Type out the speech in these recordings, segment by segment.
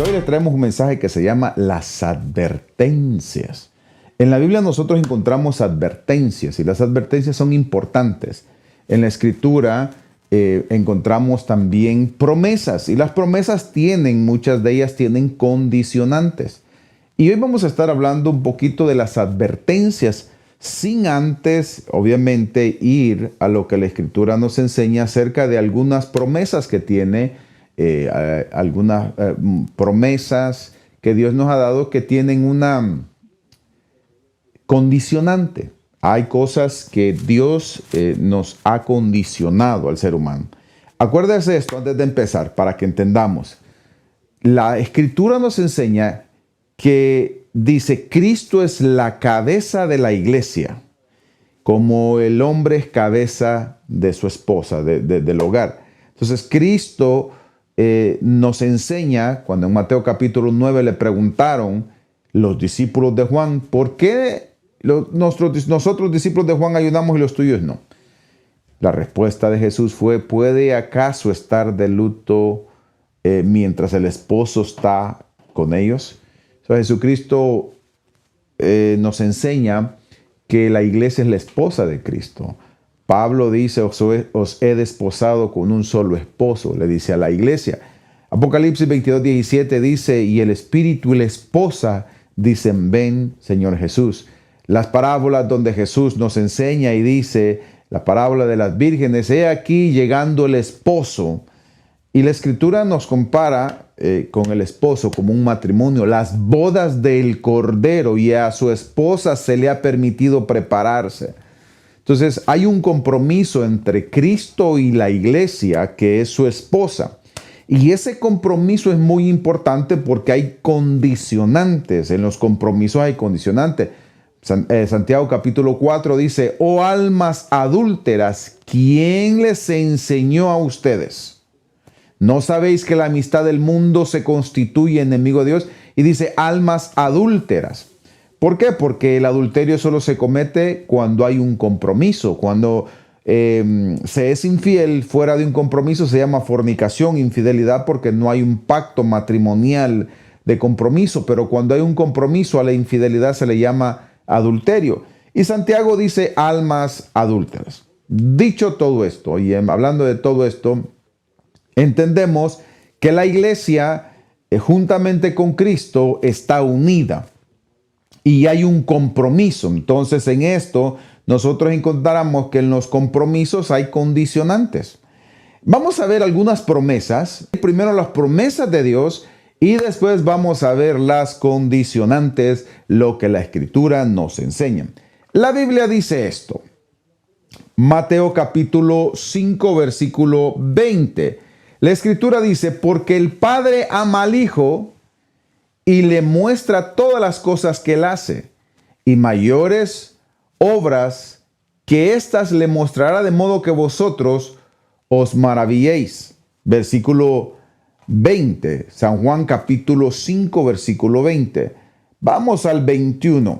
Hoy les traemos un mensaje que se llama las advertencias. En la Biblia nosotros encontramos advertencias y las advertencias son importantes. En la Escritura encontramos también promesas y las promesas muchas de ellas tienen condicionantes. Y hoy vamos a estar hablando un poquito de las advertencias sin antes, obviamente, ir a lo que la Escritura nos enseña acerca de algunas promesas que tiene algunas promesas que Dios nos ha dado que tienen una condicionante. Hay cosas que Dios nos ha condicionado al ser humano. Acuérdese esto antes de empezar para que entendamos. La Escritura nos enseña que dice Cristo es la cabeza de la iglesia, como el hombre es cabeza de su esposa, del hogar. Entonces Cristo nos enseña, cuando en Mateo capítulo 9 le preguntaron los discípulos de Juan, ¿por qué nosotros discípulos de Juan ayunamos y los tuyos no? La respuesta de Jesús fue, ¿puede acaso estar de luto mientras el esposo está con ellos? Entonces, Jesucristo nos enseña que la iglesia es la esposa de Cristo. Pablo dice, os he desposado con un solo esposo, le dice a la iglesia. Apocalipsis 22:17 dice, y el espíritu y la esposa dicen, ven, Señor Jesús. Las parábolas donde Jesús nos enseña y dice, la parábola de las vírgenes, he aquí llegando el esposo. Y la Escritura nos compara con el esposo como un matrimonio, las bodas del Cordero, y a su esposa se le ha permitido prepararse. Entonces hay un compromiso entre Cristo y la iglesia que es su esposa. Y ese compromiso es muy importante porque hay condicionantes. En los compromisos hay condicionantes. Santiago capítulo 4 dice, oh almas adúlteras, ¿quién les enseñó a ustedes? ¿No sabéis que la amistad del mundo se constituye enemigo de Dios? Y dice almas adúlteras. ¿Por qué? Porque el adulterio solo se comete cuando hay un compromiso. Cuando se es infiel fuera de un compromiso se llama fornicación, infidelidad, porque no hay un pacto matrimonial de compromiso. Pero cuando hay un compromiso a la infidelidad se le llama adulterio. Y Santiago dice almas adúlteras. Dicho todo esto, y hablando de todo esto, entendemos que la iglesia, juntamente con Cristo, está unida. Y hay un compromiso. Entonces, en esto, nosotros encontramos que en los compromisos hay condicionantes. Vamos a ver algunas promesas. Primero las promesas de Dios y después vamos a ver las condicionantes, lo que la Escritura nos enseña. La Biblia dice esto. Mateo capítulo 5, versículo 20. La Escritura dice, porque el Padre ama al Hijo y le muestra todas las cosas que él hace, y mayores obras que éstas le mostrará, de modo que vosotros os maravilléis. Versículo 20, San Juan capítulo 5, versículo 20. Vamos al 21.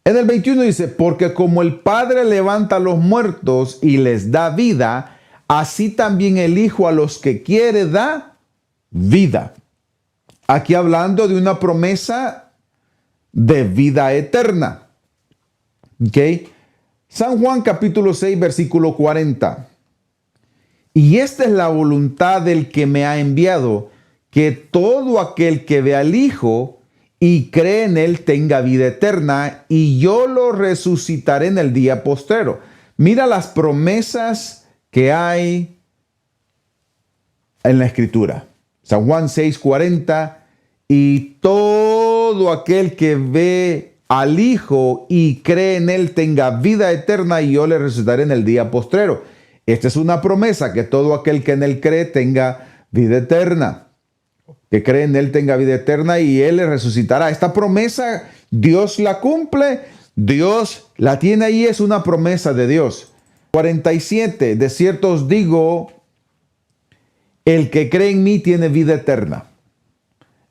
En el 21 dice, porque como el Padre levanta a los muertos y les da vida, así también el Hijo a los que quiere da vida. Aquí hablando de una promesa de vida eterna. ¿Ok? San Juan capítulo 6, versículo 40. Y esta es la voluntad del que me ha enviado, que todo aquel que ve al Hijo y cree en él tenga vida eterna, y yo lo resucitaré en el día postrero. Mira las promesas que hay en la Escritura. San Juan 6:40, y todo aquel que ve al Hijo y cree en él tenga vida eterna, y yo le resucitaré en el día postrero. Esta es una promesa, que todo aquel que en él cree tenga vida eterna. Que cree en él tenga vida eterna y él le resucitará. Esta promesa Dios la cumple, Dios la tiene ahí, es una promesa de Dios. 47, de cierto os digo, el que cree en mí tiene vida eterna.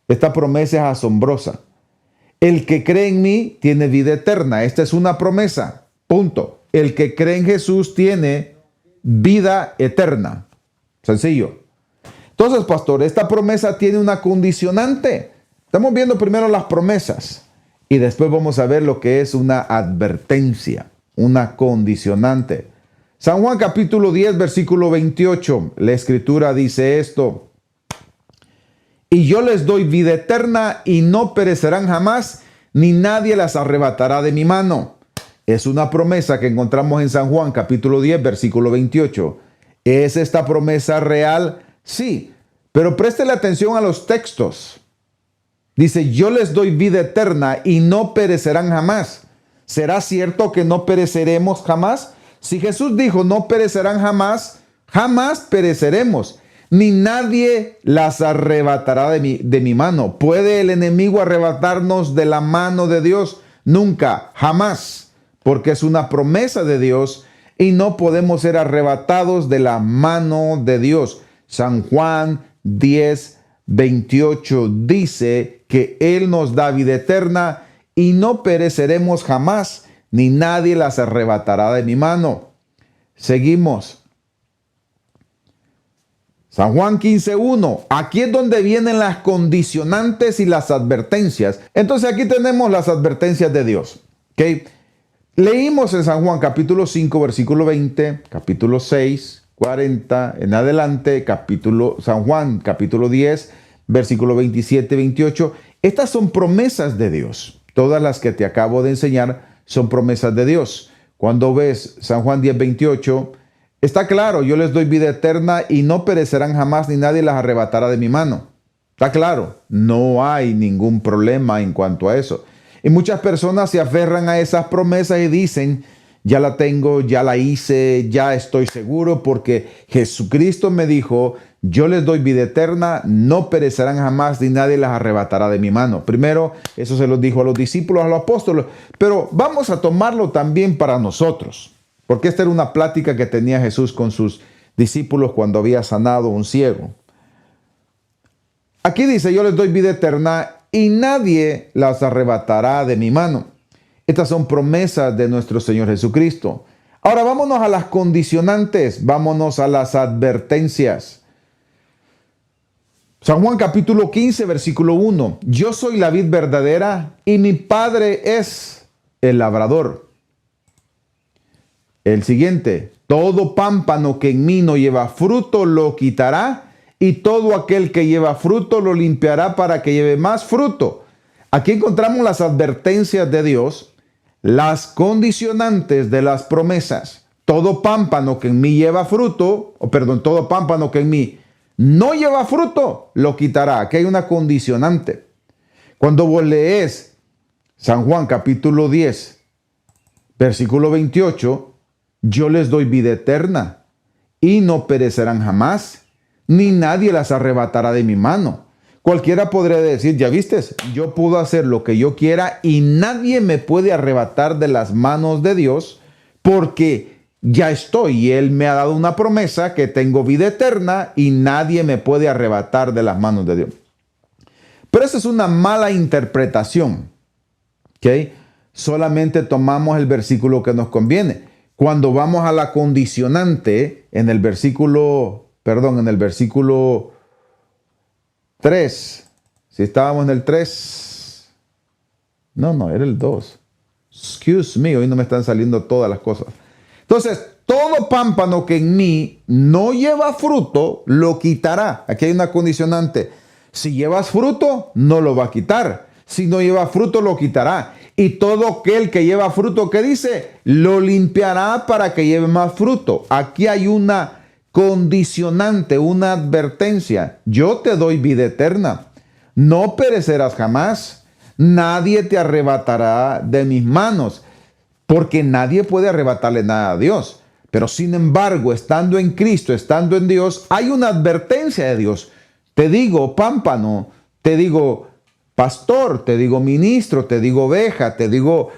Esta promesa es asombrosa. El que cree en mí tiene vida eterna. Esta es una promesa. Punto. El que cree en Jesús tiene vida eterna. Sencillo. Entonces, pastor, esta promesa tiene una condicionante. Estamos viendo primero las promesas y después vamos a ver lo que es una advertencia, una condicionante. San Juan capítulo 10, versículo 28, la escritura dice esto: y yo les doy vida eterna y no perecerán jamás, ni nadie las arrebatará de mi mano. Es una promesa que encontramos en San Juan capítulo 10, versículo 28. ¿Es esta promesa real? Sí, pero préstele atención a los textos. Dice, yo les doy vida eterna y no perecerán jamás. ¿Será cierto que no pereceremos jamás? Si Jesús dijo, no perecerán jamás, jamás pereceremos. Ni nadie las arrebatará de mi mano. ¿Puede el enemigo arrebatarnos de la mano de Dios? Nunca, jamás, porque es una promesa de Dios y no podemos ser arrebatados de la mano de Dios. San Juan 10, 28 dice que Él nos da vida eterna y no pereceremos jamás, ni nadie las arrebatará de mi mano. Seguimos. San Juan 15:1. Aquí es donde vienen las condicionantes y las advertencias. Entonces aquí tenemos las advertencias de Dios. ¿Okay? Leímos en San Juan capítulo 5, versículo 20, capítulo 6, 40, en adelante, San Juan capítulo 10, versículo 27, 28. Estas son promesas de Dios. Todas las que te acabo de enseñar son promesas de Dios. Cuando ves San Juan 10, 28, está claro, yo les doy vida eterna y no perecerán jamás, ni nadie las arrebatará de mi mano. Está claro, no hay ningún problema en cuanto a eso. Y muchas personas se aferran a esas promesas y dicen, ya la tengo, ya la hice, ya estoy seguro porque Jesucristo me dijo, yo les doy vida eterna, no perecerán jamás, ni nadie las arrebatará de mi mano. Primero, eso se lo dijo a los discípulos, a los apóstoles, pero vamos a tomarlo también para nosotros. Porque esta era una plática que tenía Jesús con sus discípulos cuando había sanado a un ciego. Aquí dice, yo les doy vida eterna y nadie las arrebatará de mi mano. Estas son promesas de nuestro Señor Jesucristo. Ahora vámonos a las condicionantes, vámonos a las advertencias. San Juan capítulo 15, versículo 1. Yo soy la vid verdadera y mi Padre es el labrador. El siguiente, todo pámpano que en mí no lleva fruto lo quitará y todo aquel que lleva fruto lo limpiará para que lleve más fruto. Aquí encontramos las advertencias de Dios, las condicionantes de las promesas. Todo pámpano que en mí lleva fruto, todo pámpano que en mí no lleva fruto lo quitará. Aquí hay una condicionante. Cuando vos lees San Juan capítulo 10, versículo 28, yo les doy vida eterna y no perecerán jamás, ni nadie las arrebatará de mi mano. Cualquiera podría decir, ya vistes, yo puedo hacer lo que yo quiera y nadie me puede arrebatar de las manos de Dios porque ya estoy y Él me ha dado una promesa que tengo vida eterna y nadie me puede arrebatar de las manos de Dios. Pero esa es una mala interpretación. ¿Okay? Solamente tomamos el versículo que nos conviene. Cuando vamos a la condicionante, en el versículo 3, si estábamos en el 3, no, era el 2. Excuse me, hoy no me están saliendo todas las cosas. Entonces, todo pámpano que en mí no lleva fruto, lo quitará. Aquí hay una condicionante. Si llevas fruto, no lo va a quitar. Si no lleva fruto, lo quitará. Y todo aquel que lleva fruto, ¿qué dice? Lo limpiará para que lleve más fruto. Aquí hay una condicionante, una advertencia. Yo te doy vida eterna. No perecerás jamás. Nadie te arrebatará de mis manos. Porque nadie puede arrebatarle nada a Dios. Pero sin embargo, estando en Cristo, estando en Dios, hay una advertencia de Dios. Te digo pámpano, te digo pastor, te digo ministro, te digo oveja, te digo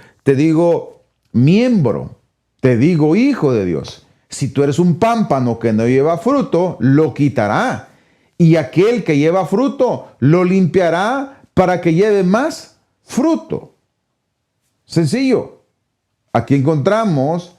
miembro, te digo hijo de Dios. Si tú eres un pámpano que no lleva fruto, lo quitará. Y aquel que lleva fruto, lo limpiará para que lleve más fruto. Sencillo. Aquí encontramos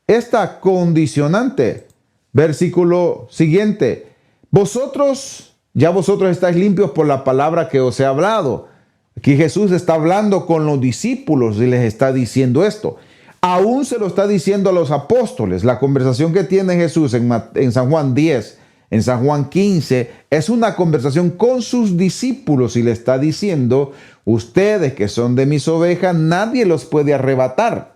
esta condicionante. Versículo siguiente. vosotros estáis limpios por la palabra que os he hablado. Aquí Jesús está hablando con los discípulos y les está diciendo esto. Aún se lo está diciendo a los apóstoles. La conversación que tiene Jesús en San Juan 10, en San Juan 15, es una conversación con sus discípulos y le está diciendo, ustedes que son de mis ovejas, nadie los puede arrebatar.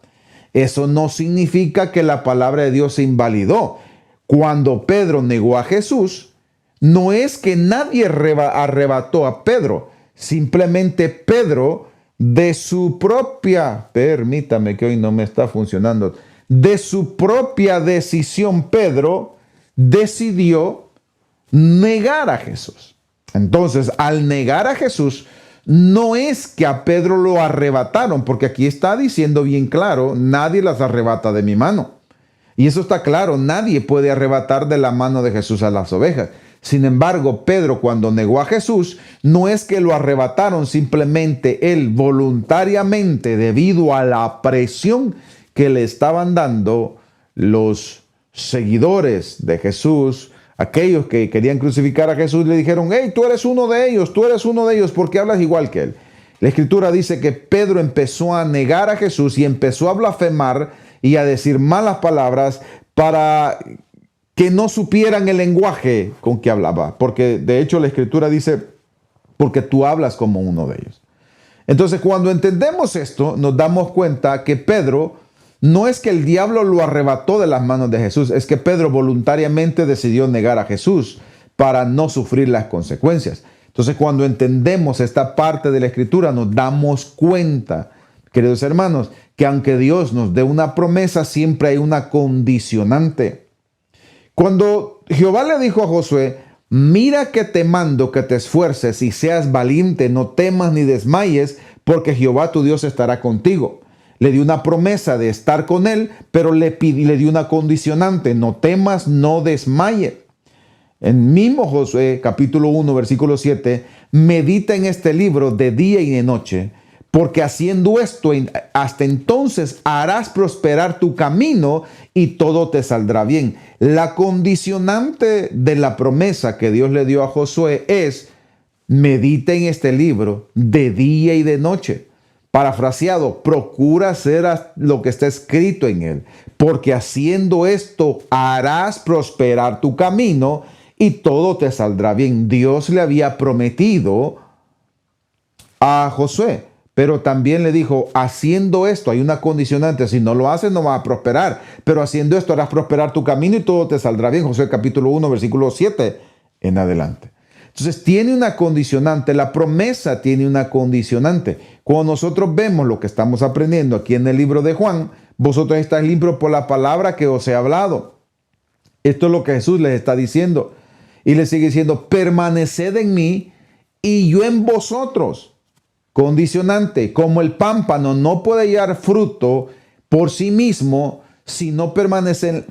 Eso no significa que la palabra de Dios se invalidó. Cuando Pedro negó a Jesús, no es que nadie arrebató a Pedro. Simplemente Pedro, de su propia, permítame que hoy no me está funcionando, de su propia decisión, Pedro decidió negar a Jesús. Entonces, al negar a Jesús, no es que a Pedro lo arrebataron, porque aquí está diciendo bien claro, nadie las arrebata de mi mano. Y eso está claro, nadie puede arrebatar de la mano de Jesús a las ovejas. Sin embargo, Pedro, cuando negó a Jesús, no es que lo arrebataron, simplemente él voluntariamente, debido a la presión que le estaban dando los seguidores de Jesús, aquellos que querían crucificar a Jesús, le dijeron, hey, tú eres uno de ellos, ¿por qué hablas igual que él? La Escritura dice que Pedro empezó a negar a Jesús y empezó a blasfemar y a decir malas palabras para que no supieran el lenguaje con que hablaba. Porque de hecho la Escritura dice, porque tú hablas como uno de ellos. Entonces cuando entendemos esto, nos damos cuenta que Pedro, no es que el diablo lo arrebató de las manos de Jesús, es que Pedro voluntariamente decidió negar a Jesús para no sufrir las consecuencias. Entonces cuando entendemos esta parte de la Escritura, nos damos cuenta, queridos hermanos, que aunque Dios nos dé una promesa, siempre hay una condicionante. Cuando Jehová le dijo a Josué, mira que te mando que te esfuerces y seas valiente, no temas ni desmayes, porque Jehová tu Dios estará contigo. Le dio una promesa de estar con él, pero le dio una condicionante, no temas, no desmayes. En mismo Josué, capítulo 1, versículo 7, medita en este libro de día y de noche, porque haciendo esto, hasta entonces harás prosperar tu camino y todo te saldrá bien. La condicionante de la promesa que Dios le dio a Josué es, medita en este libro de día y de noche. Parafraseado, procura hacer lo que está escrito en él, porque haciendo esto harás prosperar tu camino y todo te saldrá bien. Dios le había prometido a Josué, pero también le dijo, haciendo esto, hay una condicionante, si no lo haces no vas a prosperar, pero haciendo esto harás prosperar tu camino y todo te saldrá bien. Josué capítulo 1, versículo 7 en adelante. Entonces tiene una condicionante, la promesa tiene una condicionante. Cuando nosotros vemos lo que estamos aprendiendo aquí en el libro de Juan, vosotros estáis limpios por la palabra que os he hablado. Esto es lo que Jesús les está diciendo. Y les sigue diciendo, permaneced en mí y yo en vosotros. Condicionante, como el pámpano no puede llevar fruto por sí mismo si no permanece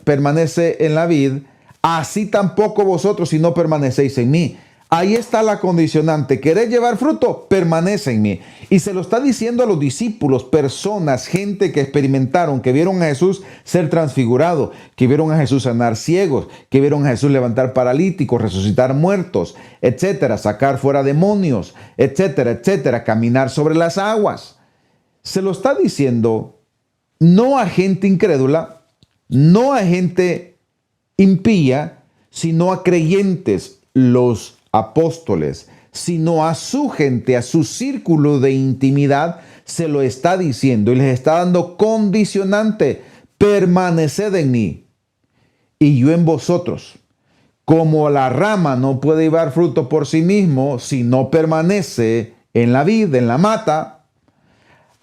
en la vid, así tampoco vosotros si no permanecéis en mí. Ahí está la condicionante. ¿Querés llevar fruto? Permanece en mí. Y se lo está diciendo a los discípulos, personas, gente que experimentaron, que vieron a Jesús ser transfigurado, que vieron a Jesús sanar ciegos, que vieron a Jesús levantar paralíticos, resucitar muertos, etcétera, sacar fuera demonios, etcétera, etcétera, caminar sobre las aguas. Se lo está diciendo no a gente incrédula, no a gente impía, sino a creyentes, los apóstoles, sino a su gente, a su círculo de intimidad, se lo está diciendo y les está dando condicionante, permaneced en mí y yo en vosotros. Como la rama no puede llevar fruto por sí mismo si no permanece en la vid, en la mata,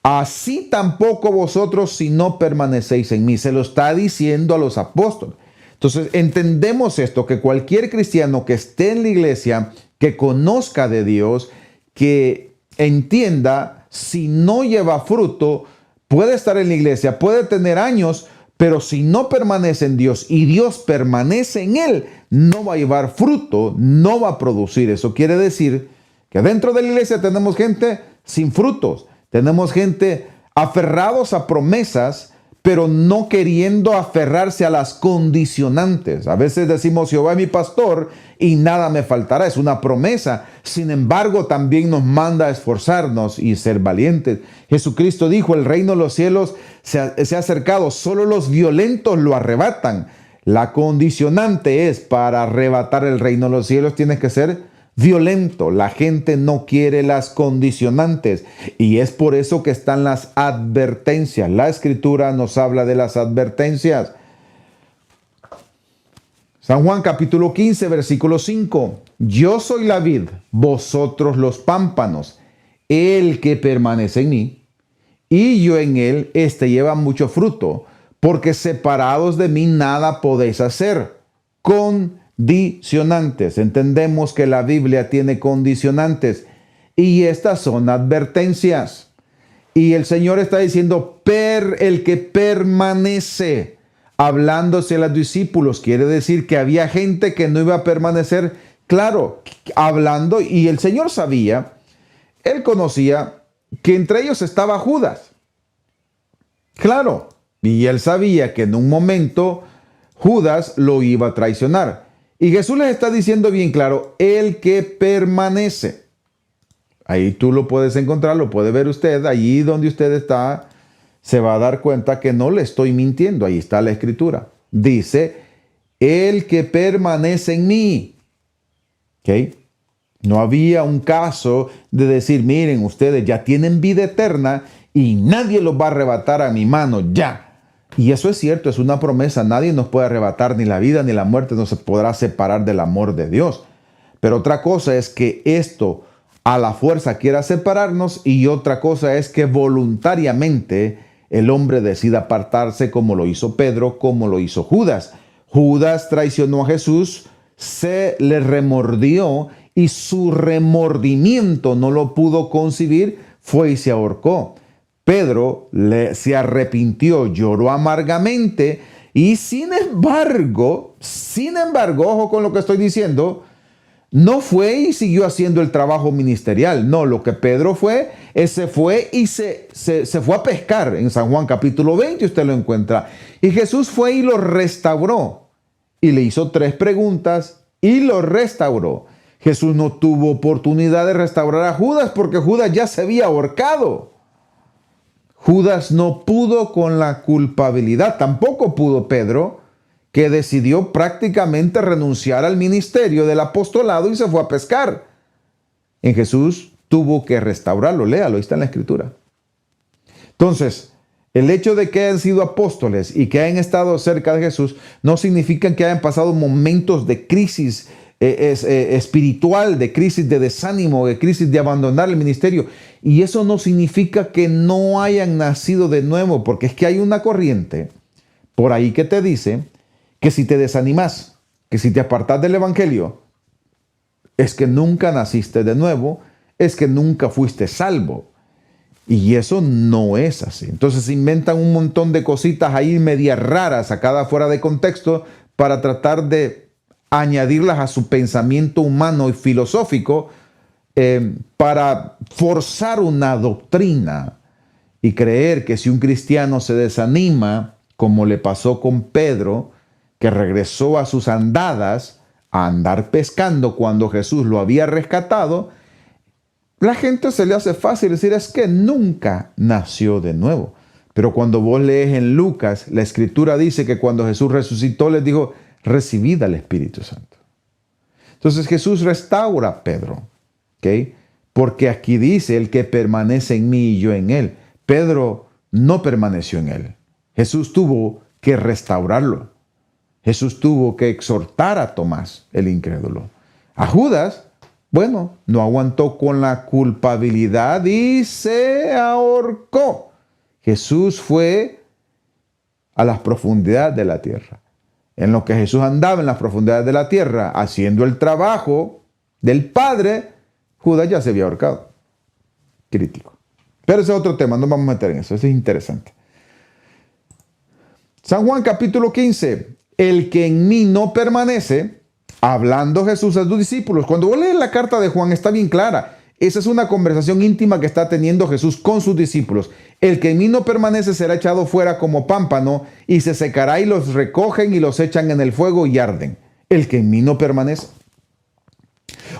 así tampoco vosotros si no permanecéis en mí. Se lo está diciendo a los apóstoles. Entonces entendemos esto, que cualquier cristiano que esté en la iglesia, que conozca de Dios, que entienda, si no lleva fruto, puede estar en la iglesia, puede tener años, pero si no permanece en Dios y Dios permanece en él, no va a llevar fruto, no va a producir. Eso quiere decir que dentro de la iglesia tenemos gente sin frutos, tenemos gente aferrados a promesas, pero no queriendo aferrarse a las condicionantes. A veces decimos, Jehová es mi pastor y nada me faltará. Es una promesa. Sin embargo, también nos manda a esforzarnos y ser valientes. Jesucristo dijo, el reino de los cielos se ha acercado, solo los violentos lo arrebatan. La condicionante es, para arrebatar el reino de los cielos tienes que ser violento. La gente no quiere las condicionantes y es por eso que están las advertencias. La Escritura nos habla de las advertencias. San Juan capítulo 15, versículo 5. Yo soy la vid, vosotros los pámpanos. El que permanece en mí y yo en él, éste lleva mucho fruto, porque separados de mí nada podéis hacer. Condicionantes. Entendemos que la Biblia tiene condicionantes y estas son advertencias. Y el Señor está diciendo, el que permanece, hablándose a los discípulos, quiere decir que había gente que no iba a permanecer, claro, hablando, y el Señor sabía, Él conocía que entre ellos estaba Judas. Claro, y Él sabía que en un momento Judas lo iba a traicionar. Y Jesús les está diciendo bien claro, el que permanece. Ahí tú lo puedes encontrar, lo puede ver usted, allí donde usted está, se va a dar cuenta que no le estoy mintiendo. Ahí está la Escritura. Dice, el que permanece en mí. ¿Ok? No había un caso de decir, miren, ustedes ya tienen vida eterna y nadie los va a arrebatar a mi mano, ya. Y eso es cierto, es una promesa. Nadie nos puede arrebatar, ni la vida ni la muerte nos podrá separar del amor de Dios. Pero otra cosa es que esto a la fuerza quiera separarnos, y otra cosa es que voluntariamente el hombre decida apartarse, como lo hizo Pedro, como lo hizo Judas. Judas traicionó a Jesús, se le remordió y su remordimiento no lo pudo concebir, fue y se ahorcó. Pedro se arrepintió, lloró amargamente y sin embargo, ojo con lo que estoy diciendo, no fue y siguió haciendo el trabajo ministerial. No, lo que Pedro fue, se fue y se fue a pescar. En San Juan capítulo 20 usted lo encuentra. Y Jesús fue y lo restauró. Y le hizo 3 preguntas y lo restauró. Jesús no tuvo oportunidad de restaurar a Judas porque Judas ya se había ahorcado. Judas no pudo con la culpabilidad. Tampoco pudo Pedro, que decidió prácticamente renunciar al ministerio del apostolado y se fue a pescar. En Jesús tuvo que restaurarlo. Léalo, ahí está en la Escritura. Entonces, el hecho de que hayan sido apóstoles y que hayan estado cerca de Jesús no significa que hayan pasado momentos de crisis espiritual, de crisis de desánimo, de crisis de abandonar el ministerio. Y eso no significa que no hayan nacido de nuevo, porque es que hay una corriente por ahí que te dice que si te desanimas, que si te apartas del evangelio, es que nunca naciste de nuevo, es que nunca fuiste salvo. Y eso no es así. Entonces se inventan un montón de cositas ahí medias raras, sacadas fuera de contexto, para tratar de añadirlas a su pensamiento humano y filosófico, para forzar una doctrina y creer que si un cristiano se desanima, como le pasó con Pedro, que regresó a sus andadas a andar pescando cuando Jesús lo había rescatado, la gente se le hace fácil decir, es que nunca nació de nuevo. Pero cuando vos lees en Lucas, la Escritura dice que cuando Jesús resucitó, les dijo, recibid al Espíritu Santo. Entonces Jesús restaura a Pedro, ¿ok? Porque aquí dice, el que permanece en mí y yo en él. Pedro no permaneció en él. Jesús tuvo que restaurarlo. Jesús tuvo que exhortar a Tomás, el incrédulo. A Judas, bueno, no aguantó con la culpabilidad y se ahorcó. Jesús fue a las profundidades de la tierra. En lo que Jesús andaba en las profundidades de la tierra, haciendo el trabajo del Padre, Judas ya se había ahorcado. Crítico. Pero ese es otro tema, no vamos a meter en eso, eso es interesante. San Juan capítulo 15, el que en mí no permanece, hablando Jesús a sus discípulos. Cuando vos lees la carta de Juan está bien clara, Esa es una conversación íntima que está teniendo Jesús con sus discípulos. El que en mí no permanece será echado fuera como pámpano y se secará y los recogen y los echan en el fuego y arden. El que en mí no permanece.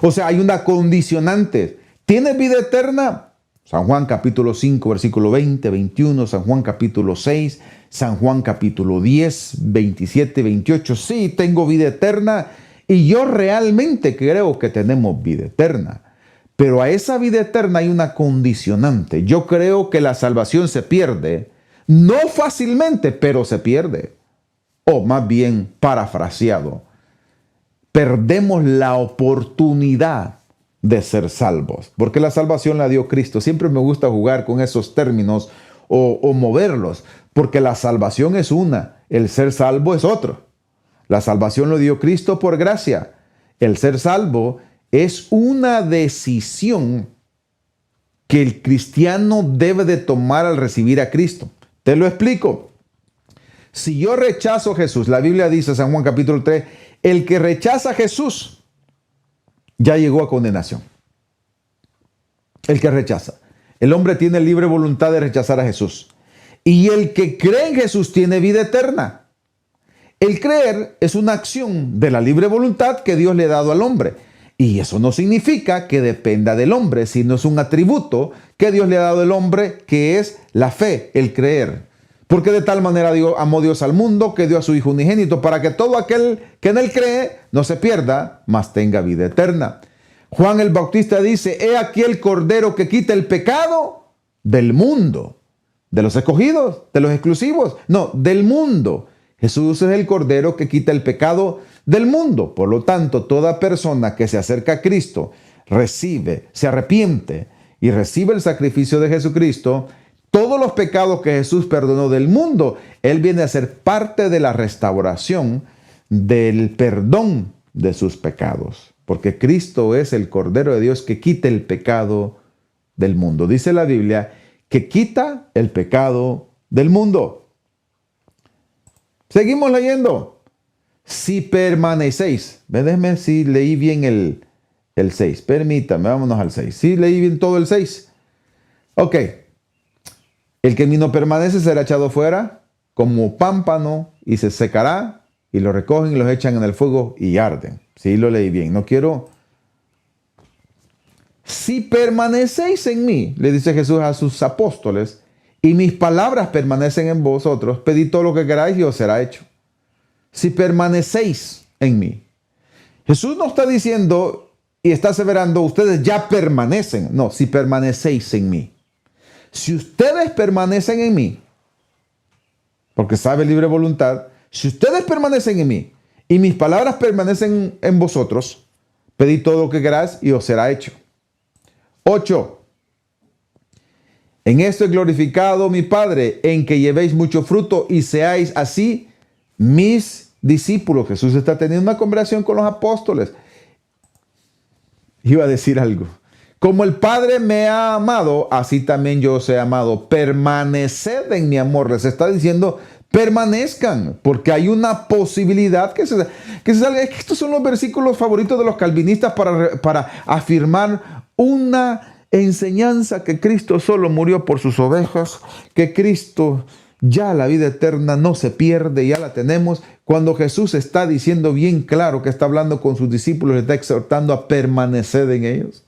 O sea, hay una condicionante. ¿Tienes vida eterna? San Juan capítulo 5, versículo 20, 21, San Juan capítulo 6, San Juan capítulo 10, 27, 28. Sí, tengo vida eterna y yo realmente creo que tenemos vida eterna. Pero a esa vida eterna hay una condicionante. Yo creo que la salvación se pierde, no fácilmente, pero se pierde. O más bien, parafraseado, perdemos la oportunidad de ser salvos, porque la salvación la dio Cristo. Siempre me gusta jugar con esos términos o moverlos, porque la salvación es una, el ser salvo es otro. La salvación lo dio Cristo por gracia. El ser salvo es una decisión que el cristiano debe de tomar al recibir a Cristo. Te lo explico. Si yo rechazo a Jesús, la Biblia dice, San Juan capítulo 3, el que rechaza a Jesús ya llegó a condenación. El que rechaza. El hombre tiene libre voluntad de rechazar a Jesús. Y el que cree en Jesús tiene vida eterna. El creer es una acción de la libre voluntad que Dios le ha dado al hombre. Y eso no significa que dependa del hombre, sino es un atributo que Dios le ha dado al hombre, que es la fe, el creer. Porque de tal manera amó Dios al mundo que dio a su Hijo unigénito para que todo aquel que en él cree no se pierda, mas tenga vida eterna. Juan el Bautista dice, he aquí el Cordero que quita el pecado del mundo. ¿De los escogidos? ¿De los exclusivos? No, del mundo. Jesús es el Cordero que quita el pecado del mundo. Por lo tanto, toda persona que se acerca a Cristo, se arrepiente y recibe el sacrificio de Jesucristo, todos los pecados que Jesús perdonó del mundo, Él viene a ser parte de la restauración del perdón de sus pecados. Porque Cristo es el Cordero de Dios que quita el pecado del mundo. Dice la Biblia que quita el pecado del mundo. Seguimos leyendo. Si permanecéis. Déjeme si leí bien el 6. Permítame, vámonos al 6. Si leí bien todo el 6. Ok. El que en mí no permanece será echado fuera como pámpano y se secará y lo recogen y los echan en el fuego y arden. Sí, lo leí bien. No quiero. Si permanecéis en mí, le dice Jesús a sus apóstoles, y mis palabras permanecen en vosotros, pedid todo lo que queráis y os será hecho. Si permanecéis en mí. Jesús no está diciendo y está aseverando, ustedes ya permanecen. No, si permanecéis en mí. Si ustedes permanecen en mí, porque sabe libre voluntad, si ustedes permanecen en mí y mis palabras permanecen en vosotros, pedid todo lo que queráis y os será hecho. 8. En esto he glorificado mi Padre, en que llevéis mucho fruto y seáis así mis discípulos. Jesús está teniendo una conversación con los apóstoles. Iba a decir algo. Como el Padre me ha amado, así también yo os he amado. Permaneced en mi amor. Les está diciendo, permanezcan, porque hay una posibilidad que se salga. Es que estos son los versículos favoritos de los calvinistas para afirmar una enseñanza que Cristo solo murió por sus ovejas, que Cristo ya la vida eterna no se pierde, ya la tenemos. Cuando Jesús está diciendo bien claro que está hablando con sus discípulos, les está exhortando a permanecer en ellos.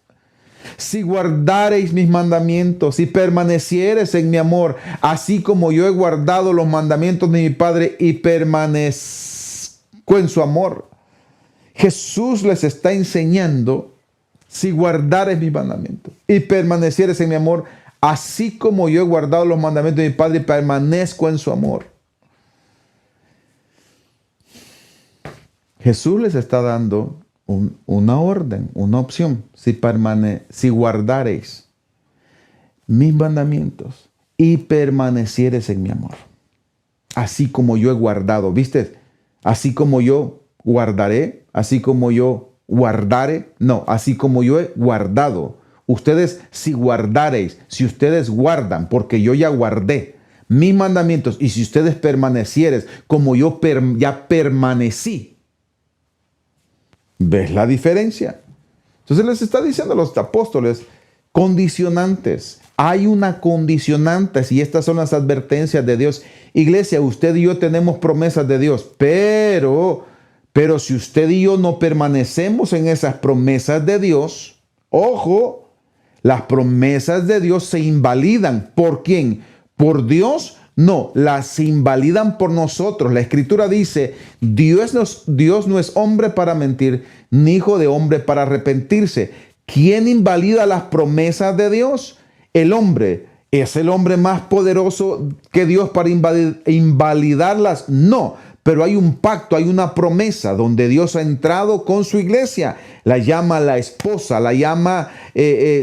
Si guardareis mis mandamientos, si permaneciereis en mi amor, así como yo he guardado los mandamientos de mi Padre y permanezco en su amor. Jesús les está enseñando, si guardareis mis mandamientos y permaneciereis en mi amor, así como yo he guardado los mandamientos de mi Padre y permanezco en su amor. Jesús les está dando una orden, una opción. Si guardareis mis mandamientos y permaneciereis en mi amor, así como yo he guardado, ¿viste? Así como yo guardaré, así como yo guardare, no, así como yo he guardado. Ustedes si guardareis, si ustedes guardan, porque yo ya guardé mis mandamientos, y si ustedes permaneciereis como yo ya permanecí. ¿Ves la diferencia? Entonces les está diciendo a los apóstoles, condicionantes. Hay una condicionante y estas son las advertencias de Dios. Iglesia, usted y yo tenemos promesas de Dios, pero si usted y yo no permanecemos en esas promesas de Dios, ojo, las promesas de Dios se invalidan. ¿Por quién? ¿Por Dios? No, las invalidan por nosotros. La Escritura dice, Dios no es hombre para mentir, ni hijo de hombre para arrepentirse. ¿Quién invalida las promesas de Dios? El hombre. ¿Es el hombre más poderoso que Dios para invalidarlas? No, pero hay un pacto, hay una promesa donde Dios ha entrado con su iglesia. La llama la esposa, la llama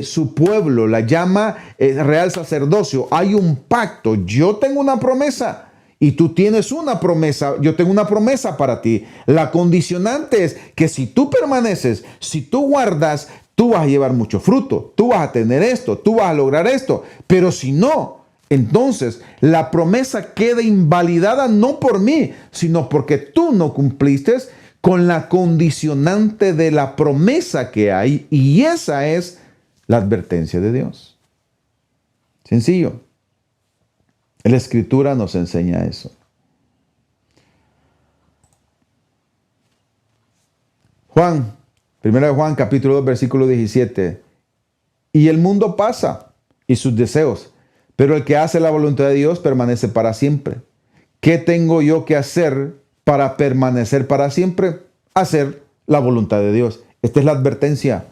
su pueblo, la llama real sacerdocio. Hay un pacto. Yo tengo una promesa y tú tienes una promesa. Yo tengo una promesa para ti. La condicionante es que si tú permaneces, si tú guardas, tú vas a llevar mucho fruto, tú vas a tener esto, tú vas a lograr esto. Pero si no, entonces la promesa queda invalidada no por mí, sino porque tú no cumpliste con la condicionante de la promesa que hay. Y esa es la advertencia de Dios. Sencillo. La Escritura nos enseña eso. Primera de Juan, capítulo 2, versículo 17. Y el mundo pasa y sus deseos, pero el que hace la voluntad de Dios permanece para siempre. ¿Qué tengo yo que hacer para permanecer para siempre? Hacer la voluntad de Dios. Esta es la advertencia.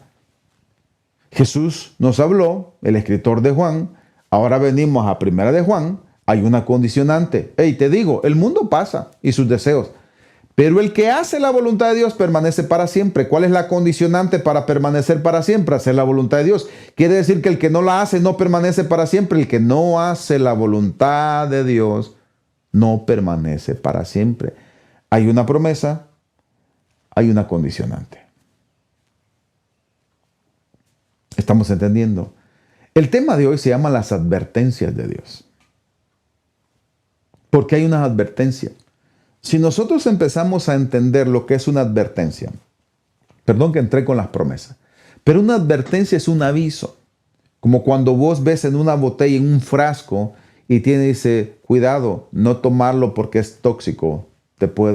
Jesús nos habló, el escritor de Juan. Ahora venimos a Primera de Juan. Hay una condicionante. Te digo, el mundo pasa y sus deseos, pero el que hace la voluntad de Dios permanece para siempre. ¿Cuál es la condicionante para permanecer para siempre? Hacer la voluntad de Dios. Quiere decir que el que no la hace no permanece para siempre. El que no hace la voluntad de Dios no permanece para siempre. Hay una promesa, hay una condicionante. ¿Estamos entendiendo? El tema de hoy se llama las advertencias de Dios. Porque hay unas advertencias. Si nosotros empezamos a entender lo que es una advertencia, perdón que entré con las promesas, pero una advertencia es un aviso, como cuando vos ves en una botella, en un frasco, y dice, cuidado, no tomarlo porque es tóxico,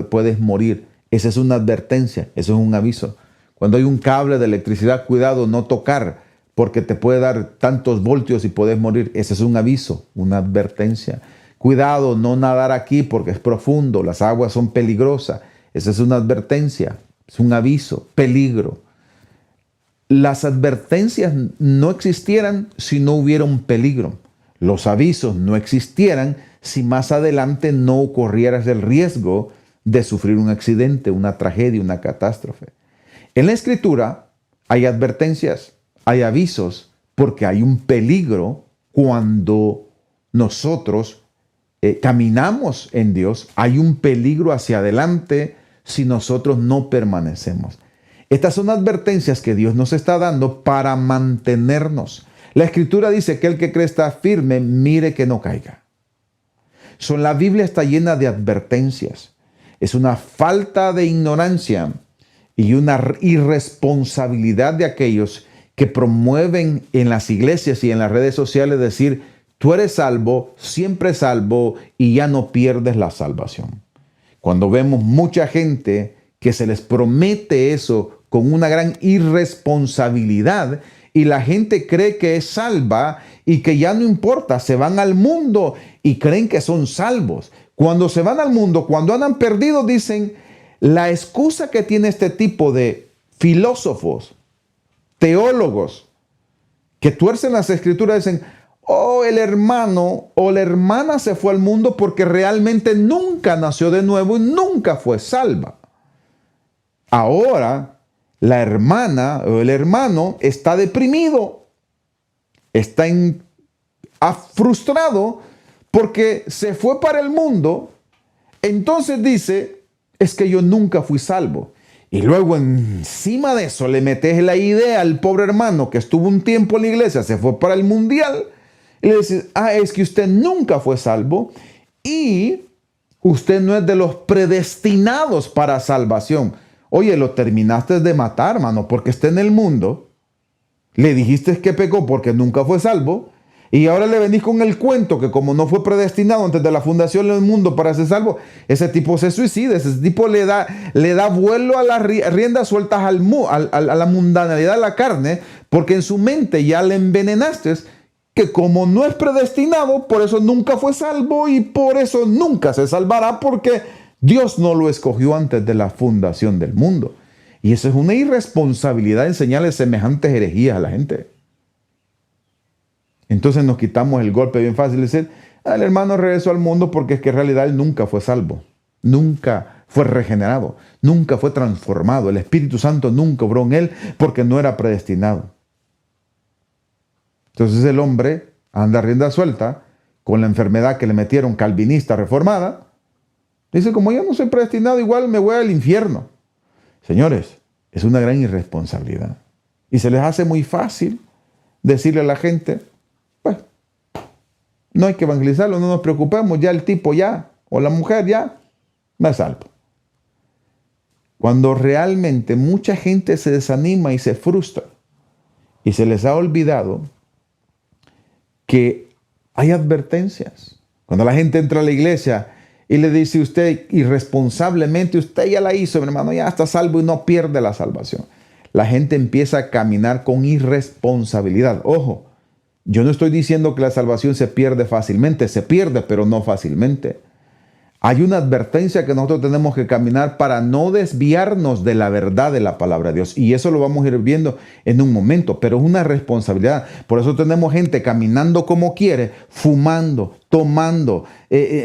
puedes morir. Esa es una advertencia, eso es un aviso. Cuando hay un cable de electricidad, cuidado, no tocar, porque te puede dar tantos voltios y puedes morir. Ese es un aviso, una advertencia. Cuidado, no nadar aquí porque es profundo, las aguas son peligrosas. Esa es una advertencia, es un aviso, peligro. Las advertencias no existieran si no hubiera un peligro. Los avisos no existieran si más adelante no corrieras el riesgo de sufrir un accidente, una tragedia, una catástrofe. En la Escritura hay advertencias, hay avisos, porque hay un peligro cuando nosotros caminamos en Dios. Hay un peligro hacia adelante si nosotros no permanecemos. Estas son advertencias que Dios nos está dando para mantenernos. La Escritura dice que el que cree está firme, mire que no caiga. La Biblia está llena de advertencias. Es una falta de ignorancia y una irresponsabilidad de aquellos que promueven en las iglesias y en las redes sociales decir, tú eres salvo, siempre salvo y ya no pierdes la salvación. Cuando vemos mucha gente que se les promete eso con una gran irresponsabilidad y la gente cree que es salva y que ya no importa, se van al mundo y creen que son salvos. Cuando se van al mundo, cuando andan perdidos, dicen, la excusa que tiene este tipo de filósofos, teólogos, que tuercen las escrituras, dicen, el hermano o la hermana se fue al mundo porque realmente nunca nació de nuevo y nunca fue salva. Ahora, la hermana o el hermano está deprimido, está frustrado porque se fue para el mundo. Entonces dice, es que yo nunca fui salvo. Y luego encima de eso le metes la idea al pobre hermano que estuvo un tiempo en la iglesia, se fue para el mundial. Y le dices, es que usted nunca fue salvo y usted no es de los predestinados para salvación. Oye, lo terminaste de matar, hermano, porque está en el mundo. Le dijiste que pecó porque nunca fue salvo. Y ahora le venís con el cuento que como no fue predestinado antes de la fundación del mundo para ser salvo, ese tipo se suicida, ese tipo le da vuelo a las riendas sueltas a la mundanalidad de la carne, porque en su mente ya le envenenaste que como no es predestinado, por eso nunca fue salvo y por eso nunca se salvará, porque Dios no lo escogió antes de la fundación del mundo. Y eso es una irresponsabilidad enseñarle semejantes herejías a la gente. Entonces nos quitamos el golpe bien fácil de decir, el hermano regresó al mundo porque es que en realidad él nunca fue salvo, nunca fue regenerado, nunca fue transformado. El Espíritu Santo nunca obró en él porque no era predestinado. Entonces el hombre anda a rienda suelta con la enfermedad que le metieron calvinista reformada. Dice, como yo no soy predestinado, igual me voy al infierno. Señores, es una gran irresponsabilidad. Y se les hace muy fácil decirle a la gente, pues, no hay que evangelizarlo, no nos preocupemos, ya el tipo ya, o la mujer ya, me salvo. Cuando realmente mucha gente se desanima y se frustra, y se les ha olvidado que hay advertencias. Cuando la gente entra a la iglesia y le dice a usted irresponsablemente, usted ya la hizo, mi hermano, ya está salvo y no pierde la salvación. La gente empieza a caminar con irresponsabilidad. Ojo, yo no estoy diciendo que la salvación se pierde fácilmente, se pierde, pero no fácilmente. Hay una advertencia que nosotros tenemos que caminar para no desviarnos de la verdad de la palabra de Dios. Y eso lo vamos a ir viendo en un momento, pero es una responsabilidad. Por eso tenemos gente caminando como quiere, fumando, tomando,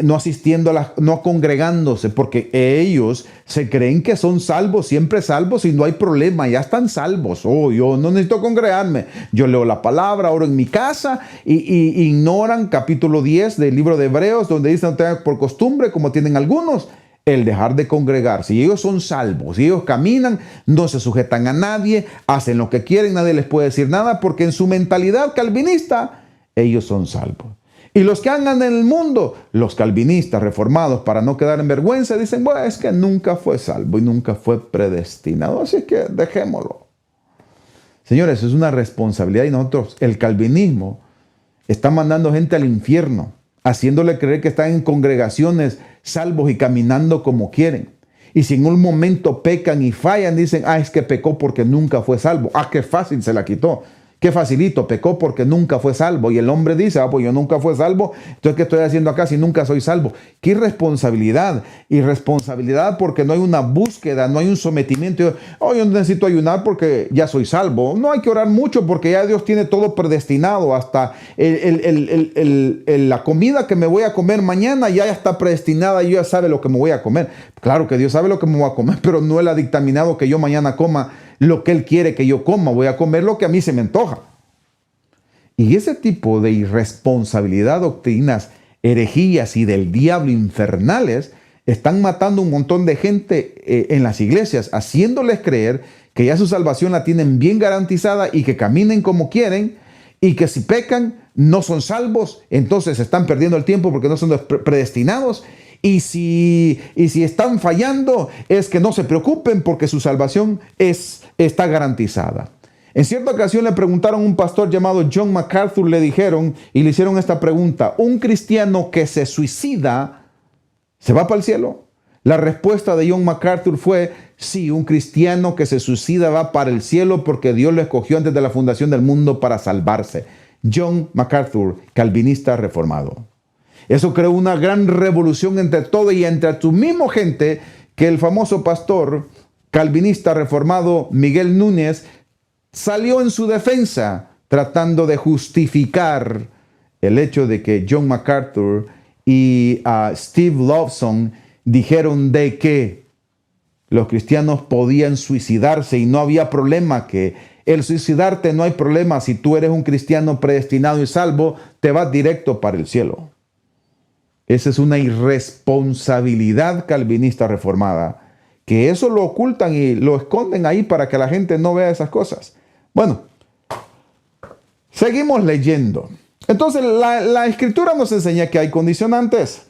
no asistiendo, no congregándose, porque ellos se creen que son salvos, siempre salvos y no hay problema, ya están salvos. Oh, yo no necesito congregarme, yo leo la palabra, oro en mi casa y ignoran capítulo 10 del libro de Hebreos, donde dice no tengan por costumbre, como tienen algunos, el dejar de congregarse. Y ellos son salvos, y ellos caminan, no se sujetan a nadie, hacen lo que quieren, nadie les puede decir nada, porque en su mentalidad calvinista, ellos son salvos. Y los que andan en el mundo, los calvinistas reformados, para no quedar en vergüenza, dicen, bueno, es que nunca fue salvo y nunca fue predestinado, así que dejémoslo. Señores, es una responsabilidad y nosotros, el calvinismo, está mandando gente al infierno, haciéndole creer que están en congregaciones salvos y caminando como quieren. Y si en un momento pecan y fallan, dicen, es que pecó porque nunca fue salvo. Qué fácil se la quitó. Qué facilito, pecó porque nunca fue salvo. Y el hombre dice, pues yo nunca fui salvo, entonces ¿qué estoy haciendo acá si nunca soy salvo? ¡Qué irresponsabilidad! Irresponsabilidad porque no hay una búsqueda, no hay un sometimiento. Yo necesito ayunar porque ya soy salvo. No hay que orar mucho porque ya Dios tiene todo predestinado. Hasta la comida que me voy a comer mañana ya está predestinada y ya sabe lo que me voy a comer. Claro que Dios sabe lo que me voy a comer, pero no Él ha dictaminado que yo mañana coma lo que Él quiere que yo coma. Voy a comer lo que a mí se me antoja. Y ese tipo de irresponsabilidad, doctrinas, herejías y del diablo infernales están matando un montón de gente en las iglesias, haciéndoles creer que ya su salvación la tienen bien garantizada y que caminen como quieren y que si pecan no son salvos, entonces están perdiendo el tiempo porque no son predestinados. Y si están fallando, es que no se preocupen porque su salvación está garantizada. En cierta ocasión le preguntaron a un pastor llamado John MacArthur, le dijeron y le hicieron esta pregunta: ¿un cristiano que se suicida se va para el cielo? La respuesta de John MacArthur fue: sí, un cristiano que se suicida va para el cielo porque Dios lo escogió antes de la fundación del mundo para salvarse. John MacArthur, calvinista reformado. Eso creó una gran revolución entre todo y entre tu mismo gente, que el famoso pastor calvinista reformado Miguel Núñez salió en su defensa tratando de justificar el hecho de que John MacArthur y Steve Lawson dijeron de que los cristianos podían suicidarse y no había problema, que el suicidarte no hay problema. Si tú eres un cristiano predestinado y salvo, te vas directo para el cielo. Esa es una irresponsabilidad calvinista reformada, que eso lo ocultan y lo esconden ahí para que la gente no vea esas cosas. Bueno, seguimos leyendo. Entonces, la Escritura nos enseña que hay condicionantes.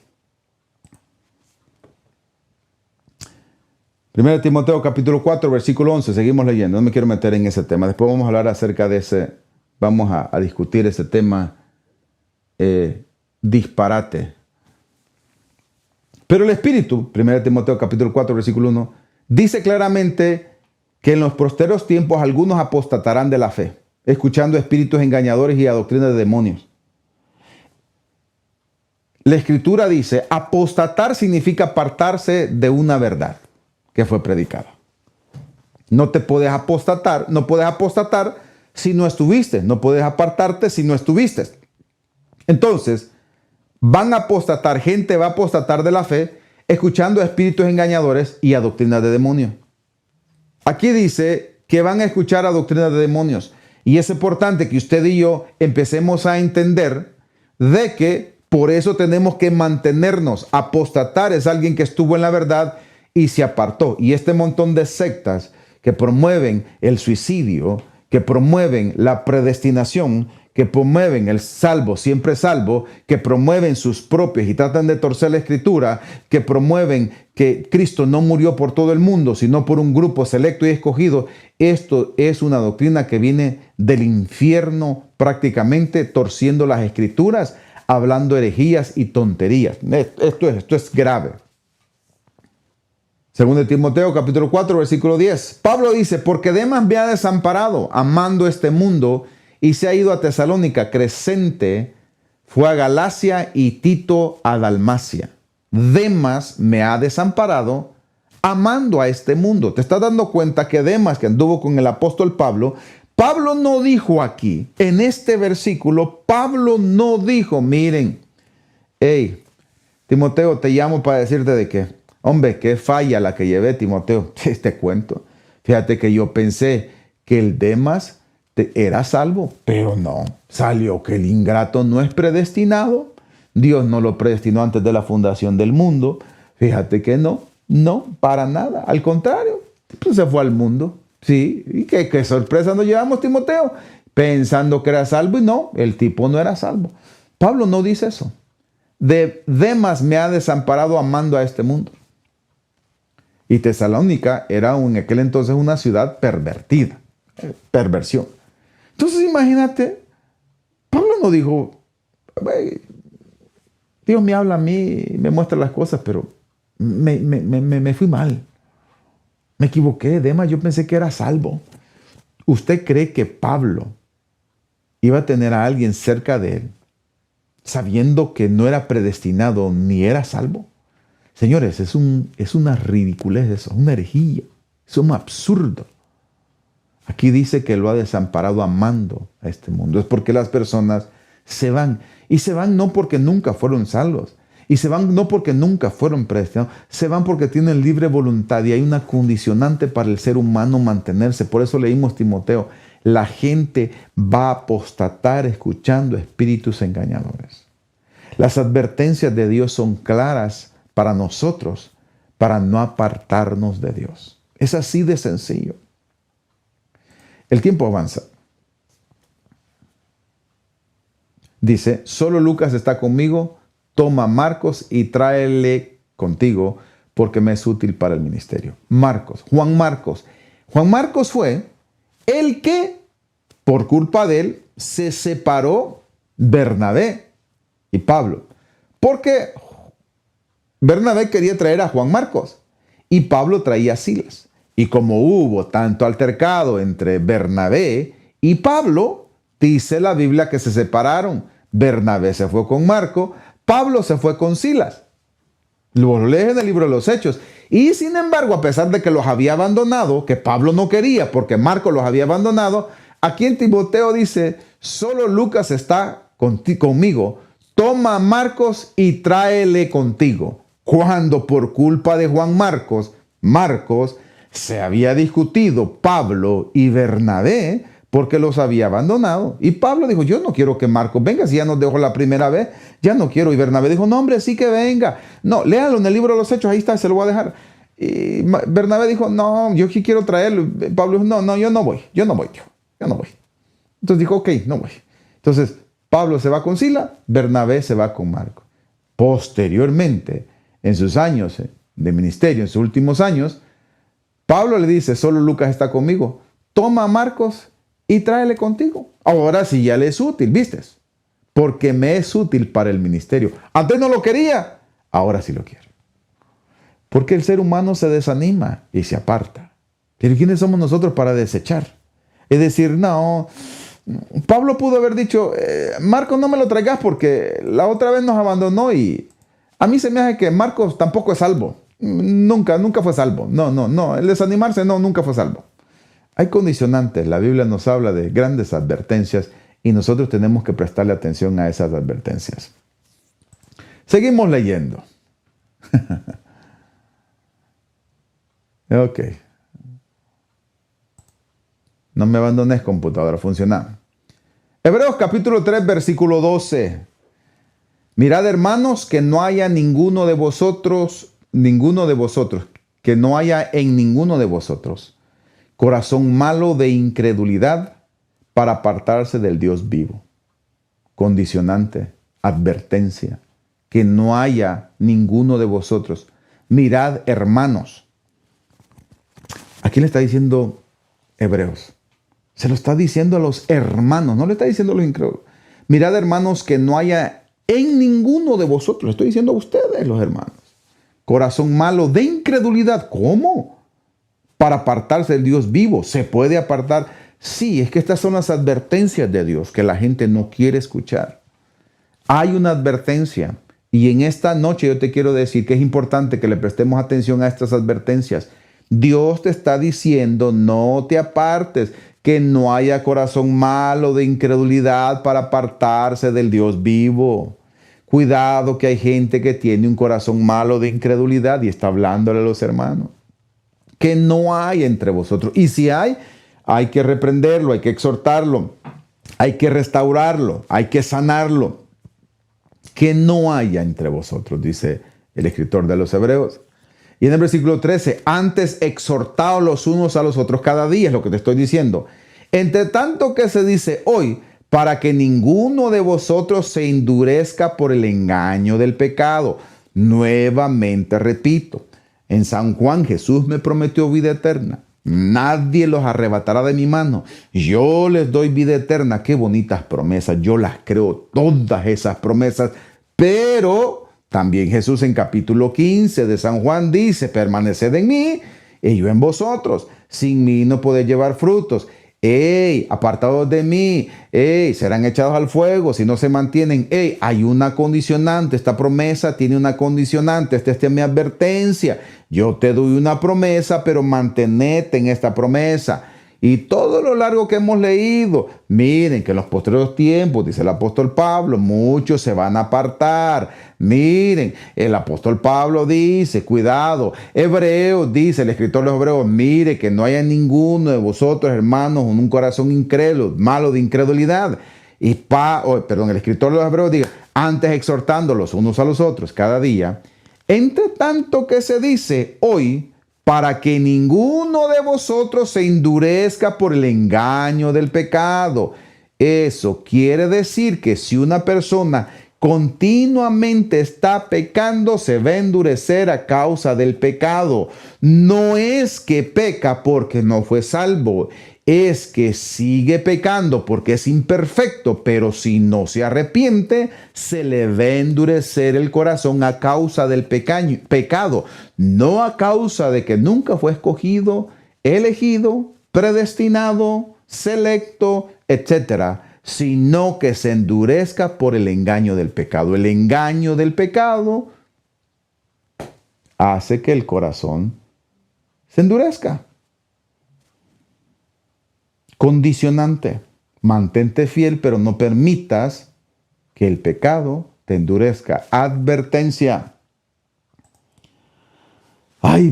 1 Timoteo capítulo 4, versículo 11. Seguimos leyendo. No me quiero meter en ese tema. Después vamos a hablar acerca de ese. Vamos a discutir ese tema disparate. Pero el Espíritu, 1 Timoteo capítulo 4, versículo 1, dice claramente que en los posteriores tiempos algunos apostatarán de la fe, escuchando espíritus engañadores y a doctrina de demonios. La Escritura dice, apostatar significa apartarse de una verdad que fue predicada. No puedes apostatar si no estuviste, no puedes apartarte si no estuviste. Entonces, van a apostatar, gente va a apostatar de la fe, escuchando a espíritus engañadores y a doctrinas de demonios. Aquí dice que van a escuchar a doctrinas de demonios. Y es importante que usted y yo empecemos a entender de que por eso tenemos que mantenernos. Apostatar es alguien que estuvo en la verdad y se apartó. Y este montón de sectas que promueven el suicidio, que promueven la predestinación, que promueven el salvo, siempre salvo, que promueven sus propios y tratan de torcer la Escritura, que promueven que Cristo no murió por todo el mundo, sino por un grupo selecto y escogido. Esto es una doctrina que viene del infierno prácticamente, torciendo las Escrituras, hablando herejías y tonterías. Esto es grave. Segundo de Timoteo, capítulo 4, versículo 10. Pablo dice, porque Demas me ha desamparado, amando este mundo, y se ha ido a Tesalónica. Crescente fue a Galacia y Tito a Dalmacia. Demas me ha desamparado, amando a este mundo. ¿Te estás dando cuenta que Demas, que anduvo con el apóstol Pablo, Pablo no dijo aquí, en este versículo, Pablo no dijo, miren, hey, Timoteo, te llamo para decirte de qué. Hombre, qué falla la que llevé, Timoteo. Este cuento. Fíjate que yo pensé que el Demas era salvo, pero no. Salió que el ingrato no es predestinado. Dios no lo predestinó antes de la fundación del mundo. Fíjate que no, para nada. Al contrario, pues se fue al mundo. Sí, y qué sorpresa nos llevamos, Timoteo, pensando que era salvo y no, el tipo no era salvo. Pablo no dice eso. Demas me ha desamparado amando a este mundo. Y Tesalónica era en aquel entonces una ciudad pervertida, perversión. Entonces imagínate, Pablo no dijo, Dios me habla a mí, me muestra las cosas, pero me fui mal. Me equivoqué, Demas, yo pensé que era salvo. ¿Usted cree que Pablo iba a tener a alguien cerca de él sabiendo que no era predestinado ni era salvo? Señores, es una ridiculez eso, es una herejía, es un absurdo. Aquí dice que lo ha desamparado amando a este mundo. Es porque las personas se van. Y se van no porque nunca fueron salvos. Y se van no porque nunca fueron predestinados. Se van porque tienen libre voluntad. Y hay una condicionante para el ser humano mantenerse. Por eso leímos Timoteo. La gente va a apostatar escuchando espíritus engañadores. Las advertencias de Dios son claras para nosotros, para no apartarnos de Dios. Es así de sencillo. El tiempo avanza. Dice, solo Lucas está conmigo, toma Marcos y tráele contigo porque me es útil para el ministerio. Juan Marcos. Juan Marcos fue el que, por culpa de él, se separó Bernabé y Pablo. Porque Bernabé quería traer a Juan Marcos y Pablo traía a Silas. Y como hubo tanto altercado entre Bernabé y Pablo, dice la Biblia que se separaron. Bernabé se fue con Marco, Pablo se fue con Silas. Lo lees en el libro de los Hechos. Y sin embargo, a pesar de que los había abandonado, que Pablo no quería porque Marco los había abandonado, aquí en Timoteo dice, solo Lucas está conmigo, toma a Marcos y tráele contigo. Cuando por culpa de Juan Marcos se había discutido Pablo y Bernabé porque los había abandonado. Y Pablo dijo, yo no quiero que Marcos venga, si ya nos dejó la primera vez, ya no quiero. Y Bernabé dijo, no hombre, sí que venga. No, léalo en el libro de los Hechos, ahí está, se lo voy a dejar. Y Bernabé dijo, no, yo sí quiero traerlo. Pablo dijo, no, yo no voy. Entonces dijo, ok, no voy. Entonces Pablo se va con Silas, Bernabé se va con Marcos. Posteriormente, en sus años de ministerio, en sus últimos años, Pablo le dice, solo Lucas está conmigo. Toma a Marcos y tráele contigo. Ahora sí ya le es útil, ¿viste? Porque me es útil para el ministerio. Antes no lo quería, ahora sí lo quiero. Porque el ser humano se desanima y se aparta. Pero ¿quiénes somos nosotros para desechar? Es decir, no, Pablo pudo haber dicho, Marcos no me lo traigas porque la otra vez nos abandonó y a mí se me hace que Marcos tampoco es salvo. Nunca fue salvo. No, el desanimarse nunca fue salvo. Hay condicionantes. La Biblia nos habla de grandes advertencias y nosotros tenemos que prestarle atención a esas advertencias. Seguimos leyendo. Ok. No me abandones, computadora, funciona. Hebreos capítulo 3, versículo 12. Mirad, hermanos, que no haya ninguno de vosotros, que no haya en ninguno de vosotros corazón malo de incredulidad para apartarse del Dios vivo. Condicionante, advertencia, que no haya ninguno de vosotros. Mirad, hermanos. Aquí le está diciendo Hebreos. Se lo está diciendo a los hermanos, no le está diciendo a los incrédulos. Mirad, hermanos, que no haya en ninguno de vosotros, le estoy diciendo a ustedes, los hermanos, corazón malo de incredulidad. ¿Cómo? Para apartarse del Dios vivo. ¿Se puede apartar? Sí, es que estas son las advertencias de Dios que la gente no quiere escuchar. Hay una advertencia y en esta noche yo te quiero decir que es importante que le prestemos atención a estas advertencias. Dios te está diciendo, no te apartes, que no haya corazón malo de incredulidad para apartarse del Dios vivo. Cuidado que hay gente que tiene un corazón malo de incredulidad y está hablándole a los hermanos. Que no hay entre vosotros. Y si hay que reprenderlo, hay que exhortarlo, hay que restaurarlo, hay que sanarlo. Que no haya entre vosotros, dice el escritor de los Hebreos. Y en el versículo 13, antes exhortaos los unos a los otros cada día, es lo que te estoy diciendo. Entre tanto que se dice hoy, para que ninguno de vosotros se endurezca por el engaño del pecado. Nuevamente repito, en San Juan Jesús me prometió vida eterna. Nadie los arrebatará de mi mano. Yo les doy vida eterna. Qué bonitas promesas. Yo las creo, todas esas promesas. Pero también Jesús en capítulo 15 de San Juan dice, permaneced en mí y yo en vosotros. Sin mí no podéis llevar frutos. Apartados de mí, serán echados al fuego si no se mantienen. Hay una condicionante, esta promesa tiene una condicionante, esta es mi advertencia. Yo te doy una promesa, pero mantenete en esta promesa. Y todo lo largo que hemos leído, miren que en los posteriores tiempos, dice el apóstol Pablo, muchos se van a apartar. Miren, el apóstol Pablo dice, cuidado. Hebreos dice, el escritor de los Hebreos, mire que no haya ninguno de vosotros, hermanos, con un corazón incrédulo, malo de incredulidad. Y el escritor de los Hebreos dice, antes exhortándolos unos a los otros cada día, entre tanto que se dice hoy, para que ninguno de vosotros se endurezca por el engaño del pecado. Eso quiere decir que si una persona continuamente está pecando, se va a endurecer a causa del pecado. No es que peca porque no fue salvo, es que sigue pecando porque es imperfecto, pero si no se arrepiente, se le va a endurecer el corazón a causa del pecado, no a causa de que nunca fue escogido, elegido, predestinado, selecto, etcétera, sino que se endurezca por el engaño del pecado. El engaño del pecado hace que el corazón se endurezca. Condicionante, mantente fiel, pero no permitas que el pecado te endurezca. Advertencia.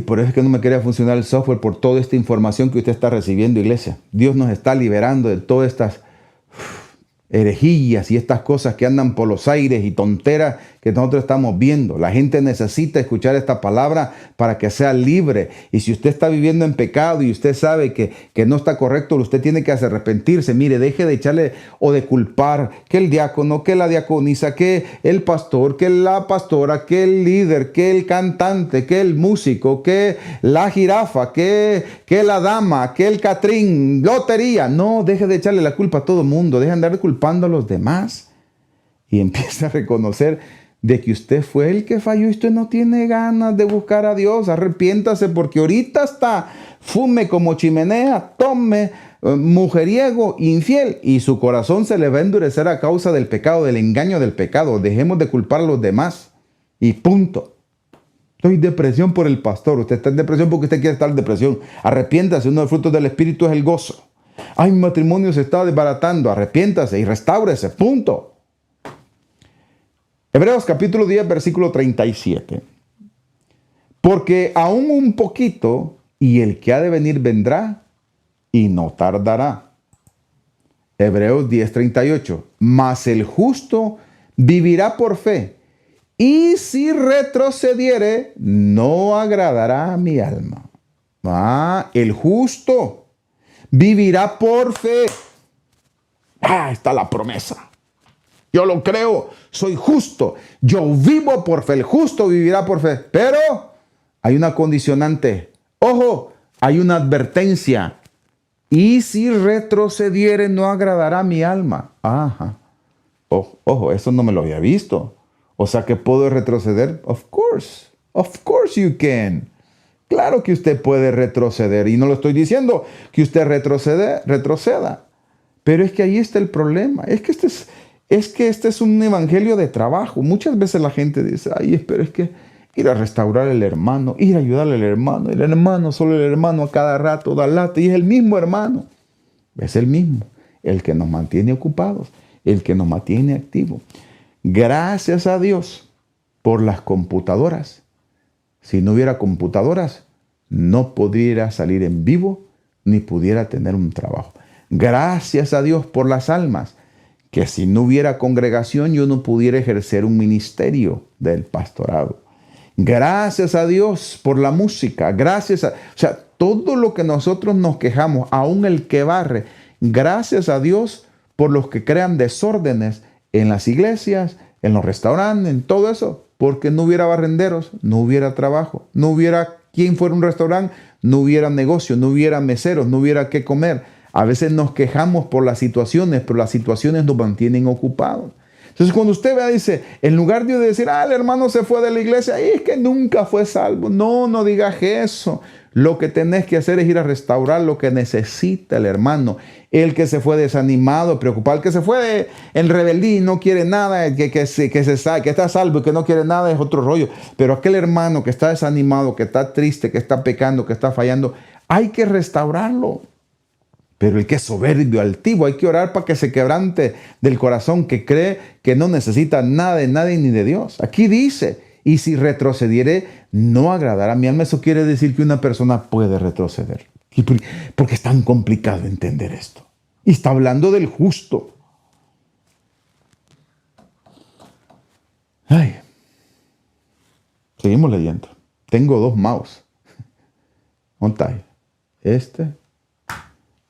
Por eso es que no me quería funcionar el software por toda esta información que usted está recibiendo, iglesia. Dios nos está liberando de todas estas herejías y estas cosas que andan por los aires y tonteras que nosotros estamos viendo. La gente necesita escuchar esta palabra para que sea libre. Y si usted está viviendo en pecado y usted sabe que no está correcto, usted tiene que arrepentirse. Mire, deje de echarle o de culpar que el diácono, que la diaconisa, que el pastor, que la pastora, que el líder, que el cantante, que el músico, que la jirafa, que la dama, que el catrín, lotería. No, deje de echarle la culpa a todo el mundo. Deje de andar culpando a los demás. Y empieza a reconocer de que usted fue el que falló y usted no tiene ganas de buscar a Dios. Arrepiéntase porque ahorita está fume como chimenea, tome, mujeriego, infiel, y su corazón se le va a endurecer a causa del pecado, del engaño del pecado. Dejemos de culpar a los demás y punto. Estoy en depresión por el pastor. Usted está en depresión porque usted quiere estar en depresión. Arrepiéntase. Uno de los frutos del Espíritu es el gozo. Ay, mi matrimonio se está desbaratando. Arrepiéntase y restáurese. Punto. Hebreos capítulo 10, versículo 37. Porque aún un poquito, y el que ha de venir vendrá, y no tardará. Hebreos 10, 38. Mas el justo vivirá por fe, y si retrocediere, no agradará a mi alma. El justo vivirá por fe. Está la promesa. Yo lo creo, soy justo, yo vivo por fe, el justo vivirá por fe. Pero hay una condicionante, ojo, hay una advertencia. Y si retrocediere, no agradará a mi alma. Ojo, eso no me lo había visto. O sea que puedo retroceder. Of course you can. Claro que usted puede retroceder. Y no lo estoy diciendo que usted retroceda. Pero es que ahí está el problema. Es que este es un evangelio de trabajo. Muchas veces la gente dice, pero es que ir a restaurar al hermano, ir a ayudarle al hermano. El hermano, solo el hermano a cada rato da lata. Y es el mismo hermano. Es el mismo. El que nos mantiene ocupados. El que nos mantiene activos. Gracias a Dios por las computadoras. Si no hubiera computadoras, no pudiera salir en vivo ni pudiera tener un trabajo. Gracias a Dios por las almas, que si no hubiera congregación yo no pudiera ejercer un ministerio del pastorado. Gracias a Dios por la música, todo lo que nosotros nos quejamos, aún el que barre, gracias a Dios por los que crean desórdenes en las iglesias, en los restaurantes, en todo eso, porque no hubiera barrenderos, no hubiera trabajo, no hubiera quien fuera a un restaurante, no hubiera negocio, no hubiera meseros, no hubiera qué comer. A veces nos quejamos por las situaciones, pero las situaciones nos mantienen ocupados. Entonces cuando usted vea, dice, en lugar de decir, el hermano se fue de la iglesia, y es que nunca fue salvo. No digas eso. Lo que tenés que hacer es ir a restaurar lo que necesita el hermano. El que se fue desanimado, preocupado, el que se fue en rebeldía y no quiere nada, que está salvo y que no quiere nada es otro rollo. Pero aquel hermano que está desanimado, que está triste, que está pecando, que está fallando, hay que restaurarlo. Pero el que es soberbio, altivo, hay que orar para que se quebrante del corazón, que cree que no necesita nada de nadie ni de Dios. Aquí dice, y si retrocediere, no agradará a mi alma. Eso quiere decir que una persona puede retroceder. Porque es tan complicado entender esto. Y está hablando del justo. Seguimos leyendo. Tengo 2 mouse. ¿Dónde está? Este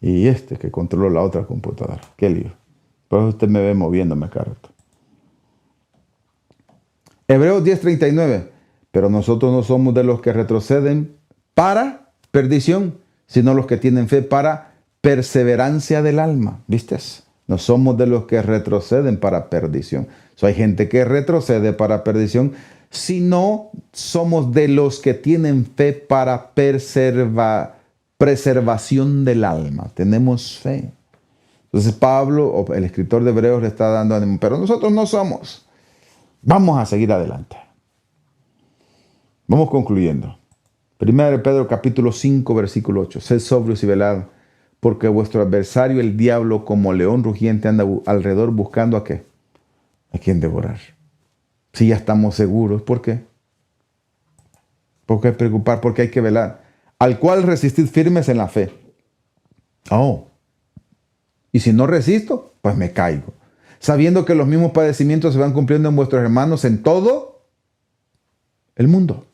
y este que controlo la otra computadora. Qué lío. Por eso usted me ve moviéndome cada rato. Hebreos 10:39. Pero nosotros no somos de los que retroceden para perdición, sino los que tienen fe para perseverancia del alma. ¿Viste? No somos de los que retroceden para perdición. Hay gente que retrocede para perdición, sino somos de los que tienen fe para preservación del alma. Tenemos fe. Entonces Pablo, el escritor de Hebreos, le está dando ánimo, pero nosotros no somos. Vamos a seguir adelante. Vamos concluyendo. 1 Pedro capítulo 5, versículo 8. Sed sobrios y velad, porque vuestro adversario, el diablo, como león rugiente, anda alrededor buscando ¿a qué? A quién devorar. Si ya estamos seguros, ¿por qué? ¿Por qué preocupar? Porque hay que velar. Al cual resistid firmes en la fe. Y si no resisto, pues me caigo. sabiendo que los mismos padecimientos se van cumpliendo en vuestros hermanos en todo el mundo.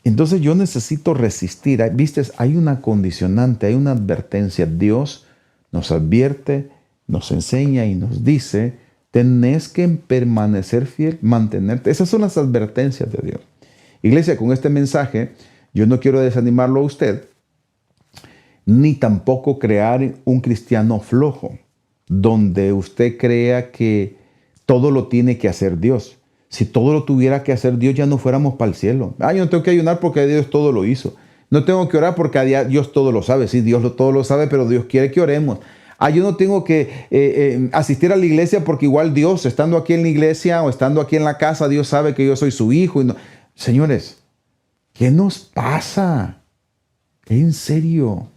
Entonces yo necesito resistir. ¿Viste? Hay una condicionante, hay una advertencia. Dios nos advierte, nos enseña y nos dice, tenés que permanecer fiel, mantenerte. Esas son las advertencias de Dios. Iglesia, con este mensaje, yo no quiero desanimarlo a usted, ni tampoco crear un cristiano flojo, donde usted crea que todo lo tiene que hacer Dios. Si todo lo tuviera que hacer Dios, ya no fuéramos para el cielo. Yo no tengo que ayunar porque Dios todo lo hizo. No tengo que orar porque Dios todo lo sabe. Sí, Dios todo lo sabe, pero Dios quiere que oremos. Yo no tengo que asistir a la iglesia porque igual Dios, estando aquí en la iglesia o estando aquí en la casa, Dios sabe que yo soy su hijo. Señores, ¿qué nos pasa? En serio,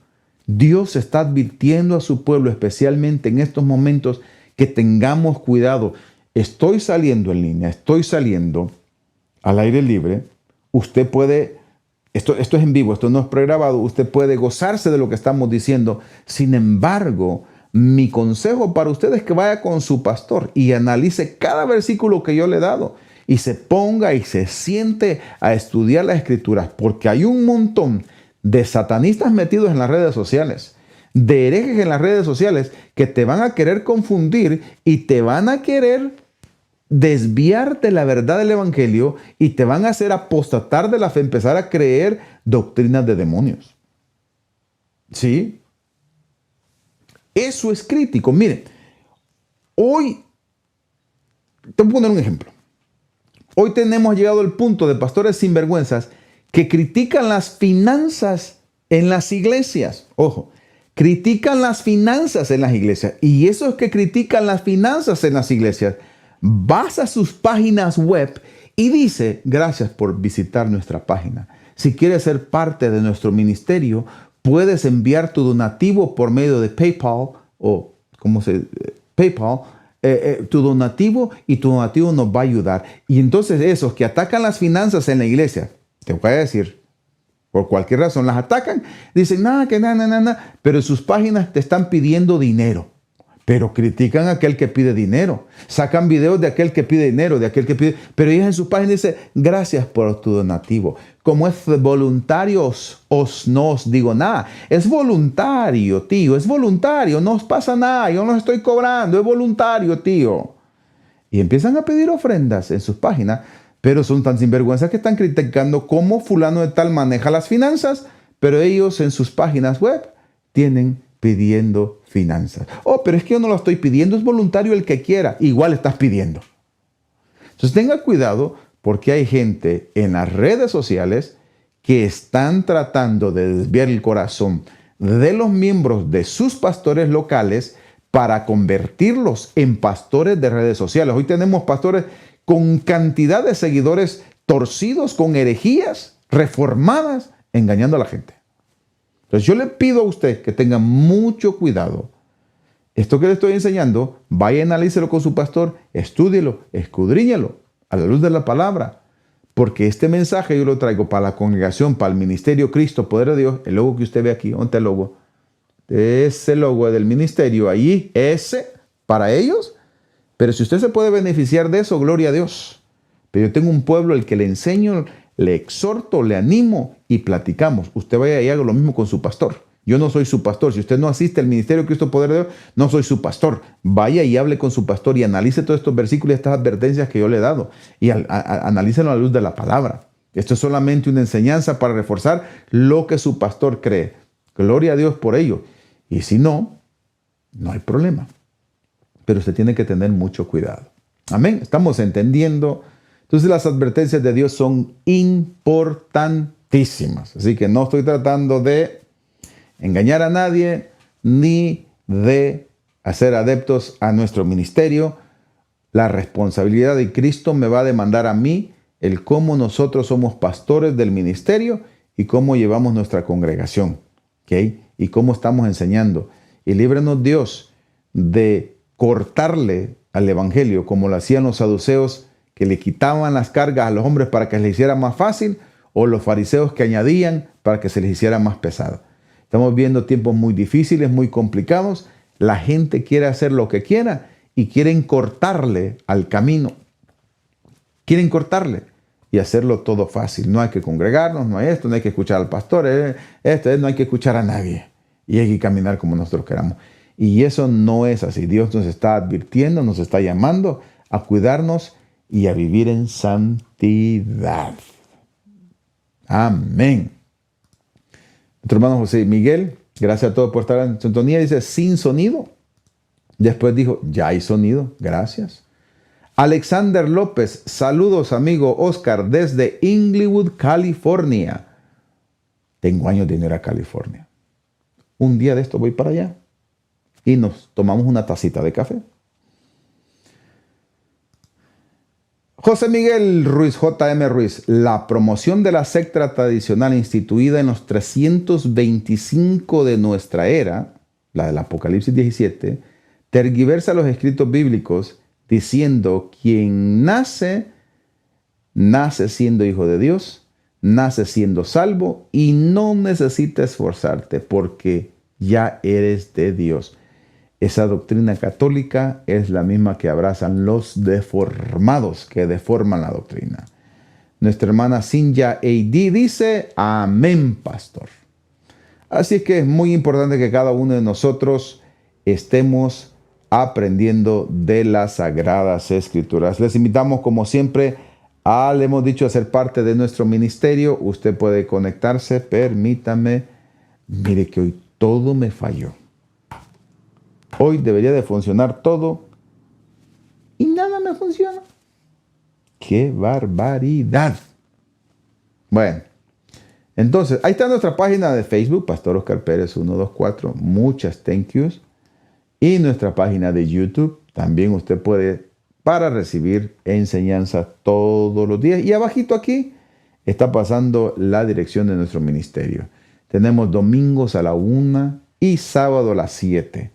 Dios está advirtiendo a su pueblo, especialmente en estos momentos, que tengamos cuidado. Estoy saliendo en línea, estoy saliendo al aire libre. Usted puede, esto es en vivo, esto no es pregrabado, usted puede gozarse de lo que estamos diciendo. Sin embargo, mi consejo para usted es que vaya con su pastor y analice cada versículo que yo le he dado y se ponga y se siente a estudiar las escrituras, porque hay un montón de satanistas metidos en las redes sociales, de herejes en las redes sociales que te van a querer confundir y te van a querer desviar de la verdad del evangelio y te van a hacer apostatar de la fe, empezar a creer doctrinas de demonios. ¿Sí? Eso es crítico. Miren, hoy, te voy a poner un ejemplo. Hoy tenemos llegado al punto de pastores sinvergüenzas que critican las finanzas en las iglesias. Ojo, critican las finanzas en las iglesias. Y esos que critican las finanzas en las iglesias, vas a sus páginas web y dice, gracias por visitar nuestra página. Si quieres ser parte de nuestro ministerio, puedes enviar tu donativo por medio de PayPal o PayPal, tu donativo, y tu donativo nos va a ayudar. Y entonces esos que atacan las finanzas en la iglesia, te voy a decir, por cualquier razón las atacan, dicen nada, pero en sus páginas te están pidiendo dinero. Pero critican a aquel que pide dinero. Sacan videos de aquel que pide dinero, de aquel que pide. Pero ellos en su página dicen, gracias por tu donativo. Como es voluntario, no os digo nada. Es voluntario, tío. Es voluntario. No os pasa nada. Yo no estoy cobrando. Es voluntario, tío. Y empiezan a pedir ofrendas en sus páginas. Pero son tan sinvergüenzas que están criticando cómo fulano de tal maneja las finanzas. Pero ellos en sus páginas web tienen pidiendo finanzas. Pero es que yo no lo estoy pidiendo, es voluntario el que quiera. Igual estás pidiendo. Entonces tenga cuidado, porque hay gente en las redes sociales que están tratando de desviar el corazón de los miembros de sus pastores locales para convertirlos en pastores de redes sociales. Hoy tenemos pastores con cantidad de seguidores torcidos, con herejías reformadas, engañando a la gente. Entonces yo le pido a usted que tenga mucho cuidado. Esto que le estoy enseñando, vaya y analícelo con su pastor, estúdielo, escudriñelo a la luz de la palabra. Porque este mensaje yo lo traigo para la congregación, para el ministerio Cristo, Poder de Dios. El logo que usted ve aquí, ¿dónde está el logo? Ese logo del ministerio allí, ese, para ellos. Pero si usted se puede beneficiar de eso, gloria a Dios. Pero yo tengo un pueblo al que le enseño, le exhorto, le animo y platicamos. Usted vaya y haga lo mismo con su pastor. Yo no soy su pastor. Si usted no asiste al ministerio Cristo Poder de Dios, no soy su pastor. Vaya y hable con su pastor y analice todos estos versículos y estas advertencias que yo le he dado. Y analícenlo a la luz de la palabra. Esto es solamente una enseñanza para reforzar lo que su pastor cree. Gloria a Dios por ello. Y si no, no hay problema. Pero usted tiene que tener mucho cuidado. Amén. Estamos entendiendo. Entonces las advertencias de Dios son importantísimas. Así que no estoy tratando de engañar a nadie ni de hacer adeptos a nuestro ministerio. La responsabilidad de Cristo me va a demandar a mí el cómo nosotros somos pastores del ministerio y cómo llevamos nuestra congregación. ¿Okay? Y cómo estamos enseñando. Y líbranos Dios de cortarle al evangelio como lo hacían los saduceos, que le quitaban las cargas a los hombres para que se les hiciera más fácil, o los fariseos que añadían para que se les hiciera más pesado. Estamos viendo tiempos muy difíciles, muy complicados. La gente quiere hacer lo que quiera y quieren cortarle al camino. Quieren cortarle y hacerlo todo fácil. No hay que congregarnos, no hay esto, no hay que escuchar al pastor, no hay que escuchar a nadie. Y hay que caminar como nosotros queramos. Y eso no es así. Dios nos está advirtiendo, nos está llamando a cuidarnos y a vivir en santidad. Amén. Nuestro hermano José Miguel, gracias a todos por estar en sintonía. Dice, sin sonido. Después dijo, ya hay sonido. Gracias. Alexander López, saludos amigo Oscar desde Inglewood, California. Tengo años de ir a California. Un día de esto voy para allá y nos tomamos una tacita de café. José Miguel Ruiz, JM Ruiz, la promoción de la secta tradicional instituida en los 325 de nuestra era, la del Apocalipsis 17, tergiversa los escritos bíblicos diciendo quien nace siendo hijo de Dios, nace siendo salvo y no necesita esforzarte porque ya eres de Dios. Esa doctrina católica es la misma que abrazan los deformados que deforman la doctrina. Nuestra hermana Sinja A.D. dice, amén, pastor. Así es que es muy importante que cada uno de nosotros estemos aprendiendo de las Sagradas Escrituras. Les invitamos, como siempre, le hemos dicho, a ser parte de nuestro ministerio. Usted puede conectarse, permítame. Mire que hoy todo me falló. Hoy debería de funcionar todo y nada me funciona. ¡Qué barbaridad! Bueno, entonces, ahí está nuestra página de Facebook, Pastor Oscar Pérez 124. Muchas thank yous. Y nuestra página de YouTube, también usted puede, para recibir enseñanza todos los días. Y abajito aquí está pasando la dirección de nuestro ministerio. Tenemos domingos a la 1 y sábado a las 7.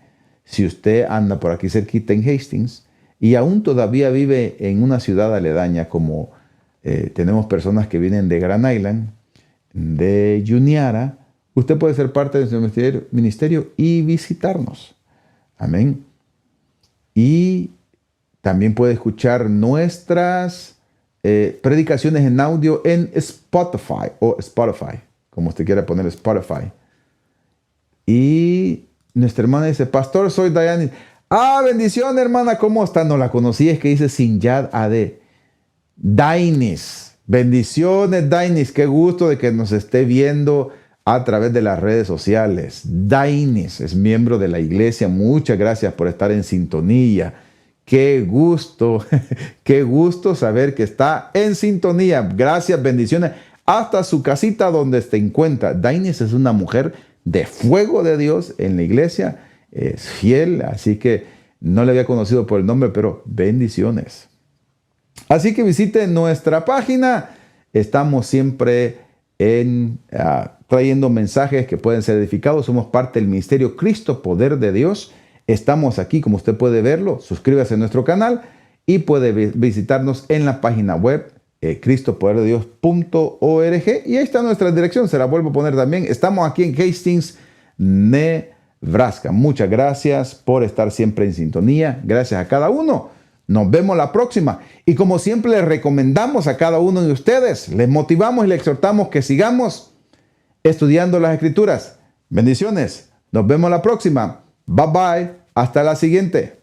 Si usted anda por aquí cerquita en Hastings y aún todavía vive en una ciudad aledaña, como tenemos personas que vienen de Grand Island, de Juniara, usted puede ser parte de nuestro ministerio y visitarnos. Amén. Y también puede escuchar nuestras predicaciones en audio en Spotify, como usted quiera poner Spotify. Y nuestra hermana dice, pastor, soy Dayani. Bendición, hermana, ¿cómo está? No la conocí, es que dice Sinjad AD. Dainis, bendiciones, Dainis, qué gusto de que nos esté viendo a través de las redes sociales. Dainis es miembro de la iglesia, muchas gracias por estar en sintonía. Qué gusto saber que está en sintonía. Gracias, bendiciones. Hasta su casita donde se encuentra. Dainis es una mujer de fuego de Dios en la iglesia, es fiel, así que no le había conocido por el nombre, pero bendiciones. Así que visite nuestra página. Estamos siempre trayendo mensajes que pueden ser edificados. Somos parte del ministerio Cristo Poder de Dios. Estamos aquí, como usted puede verlo. Suscríbase a nuestro canal y puede visitarnos en la página web cristopoderdedios.org, y ahí está nuestra dirección, se la vuelvo a poner también. Estamos aquí en Hastings, Nebraska. Muchas gracias por estar siempre en sintonía. Gracias a cada uno. Nos vemos la próxima. Y como siempre les recomendamos a cada uno de ustedes, les motivamos y les exhortamos que sigamos estudiando las Escrituras. Bendiciones. Nos vemos la próxima. Bye bye. Hasta la siguiente.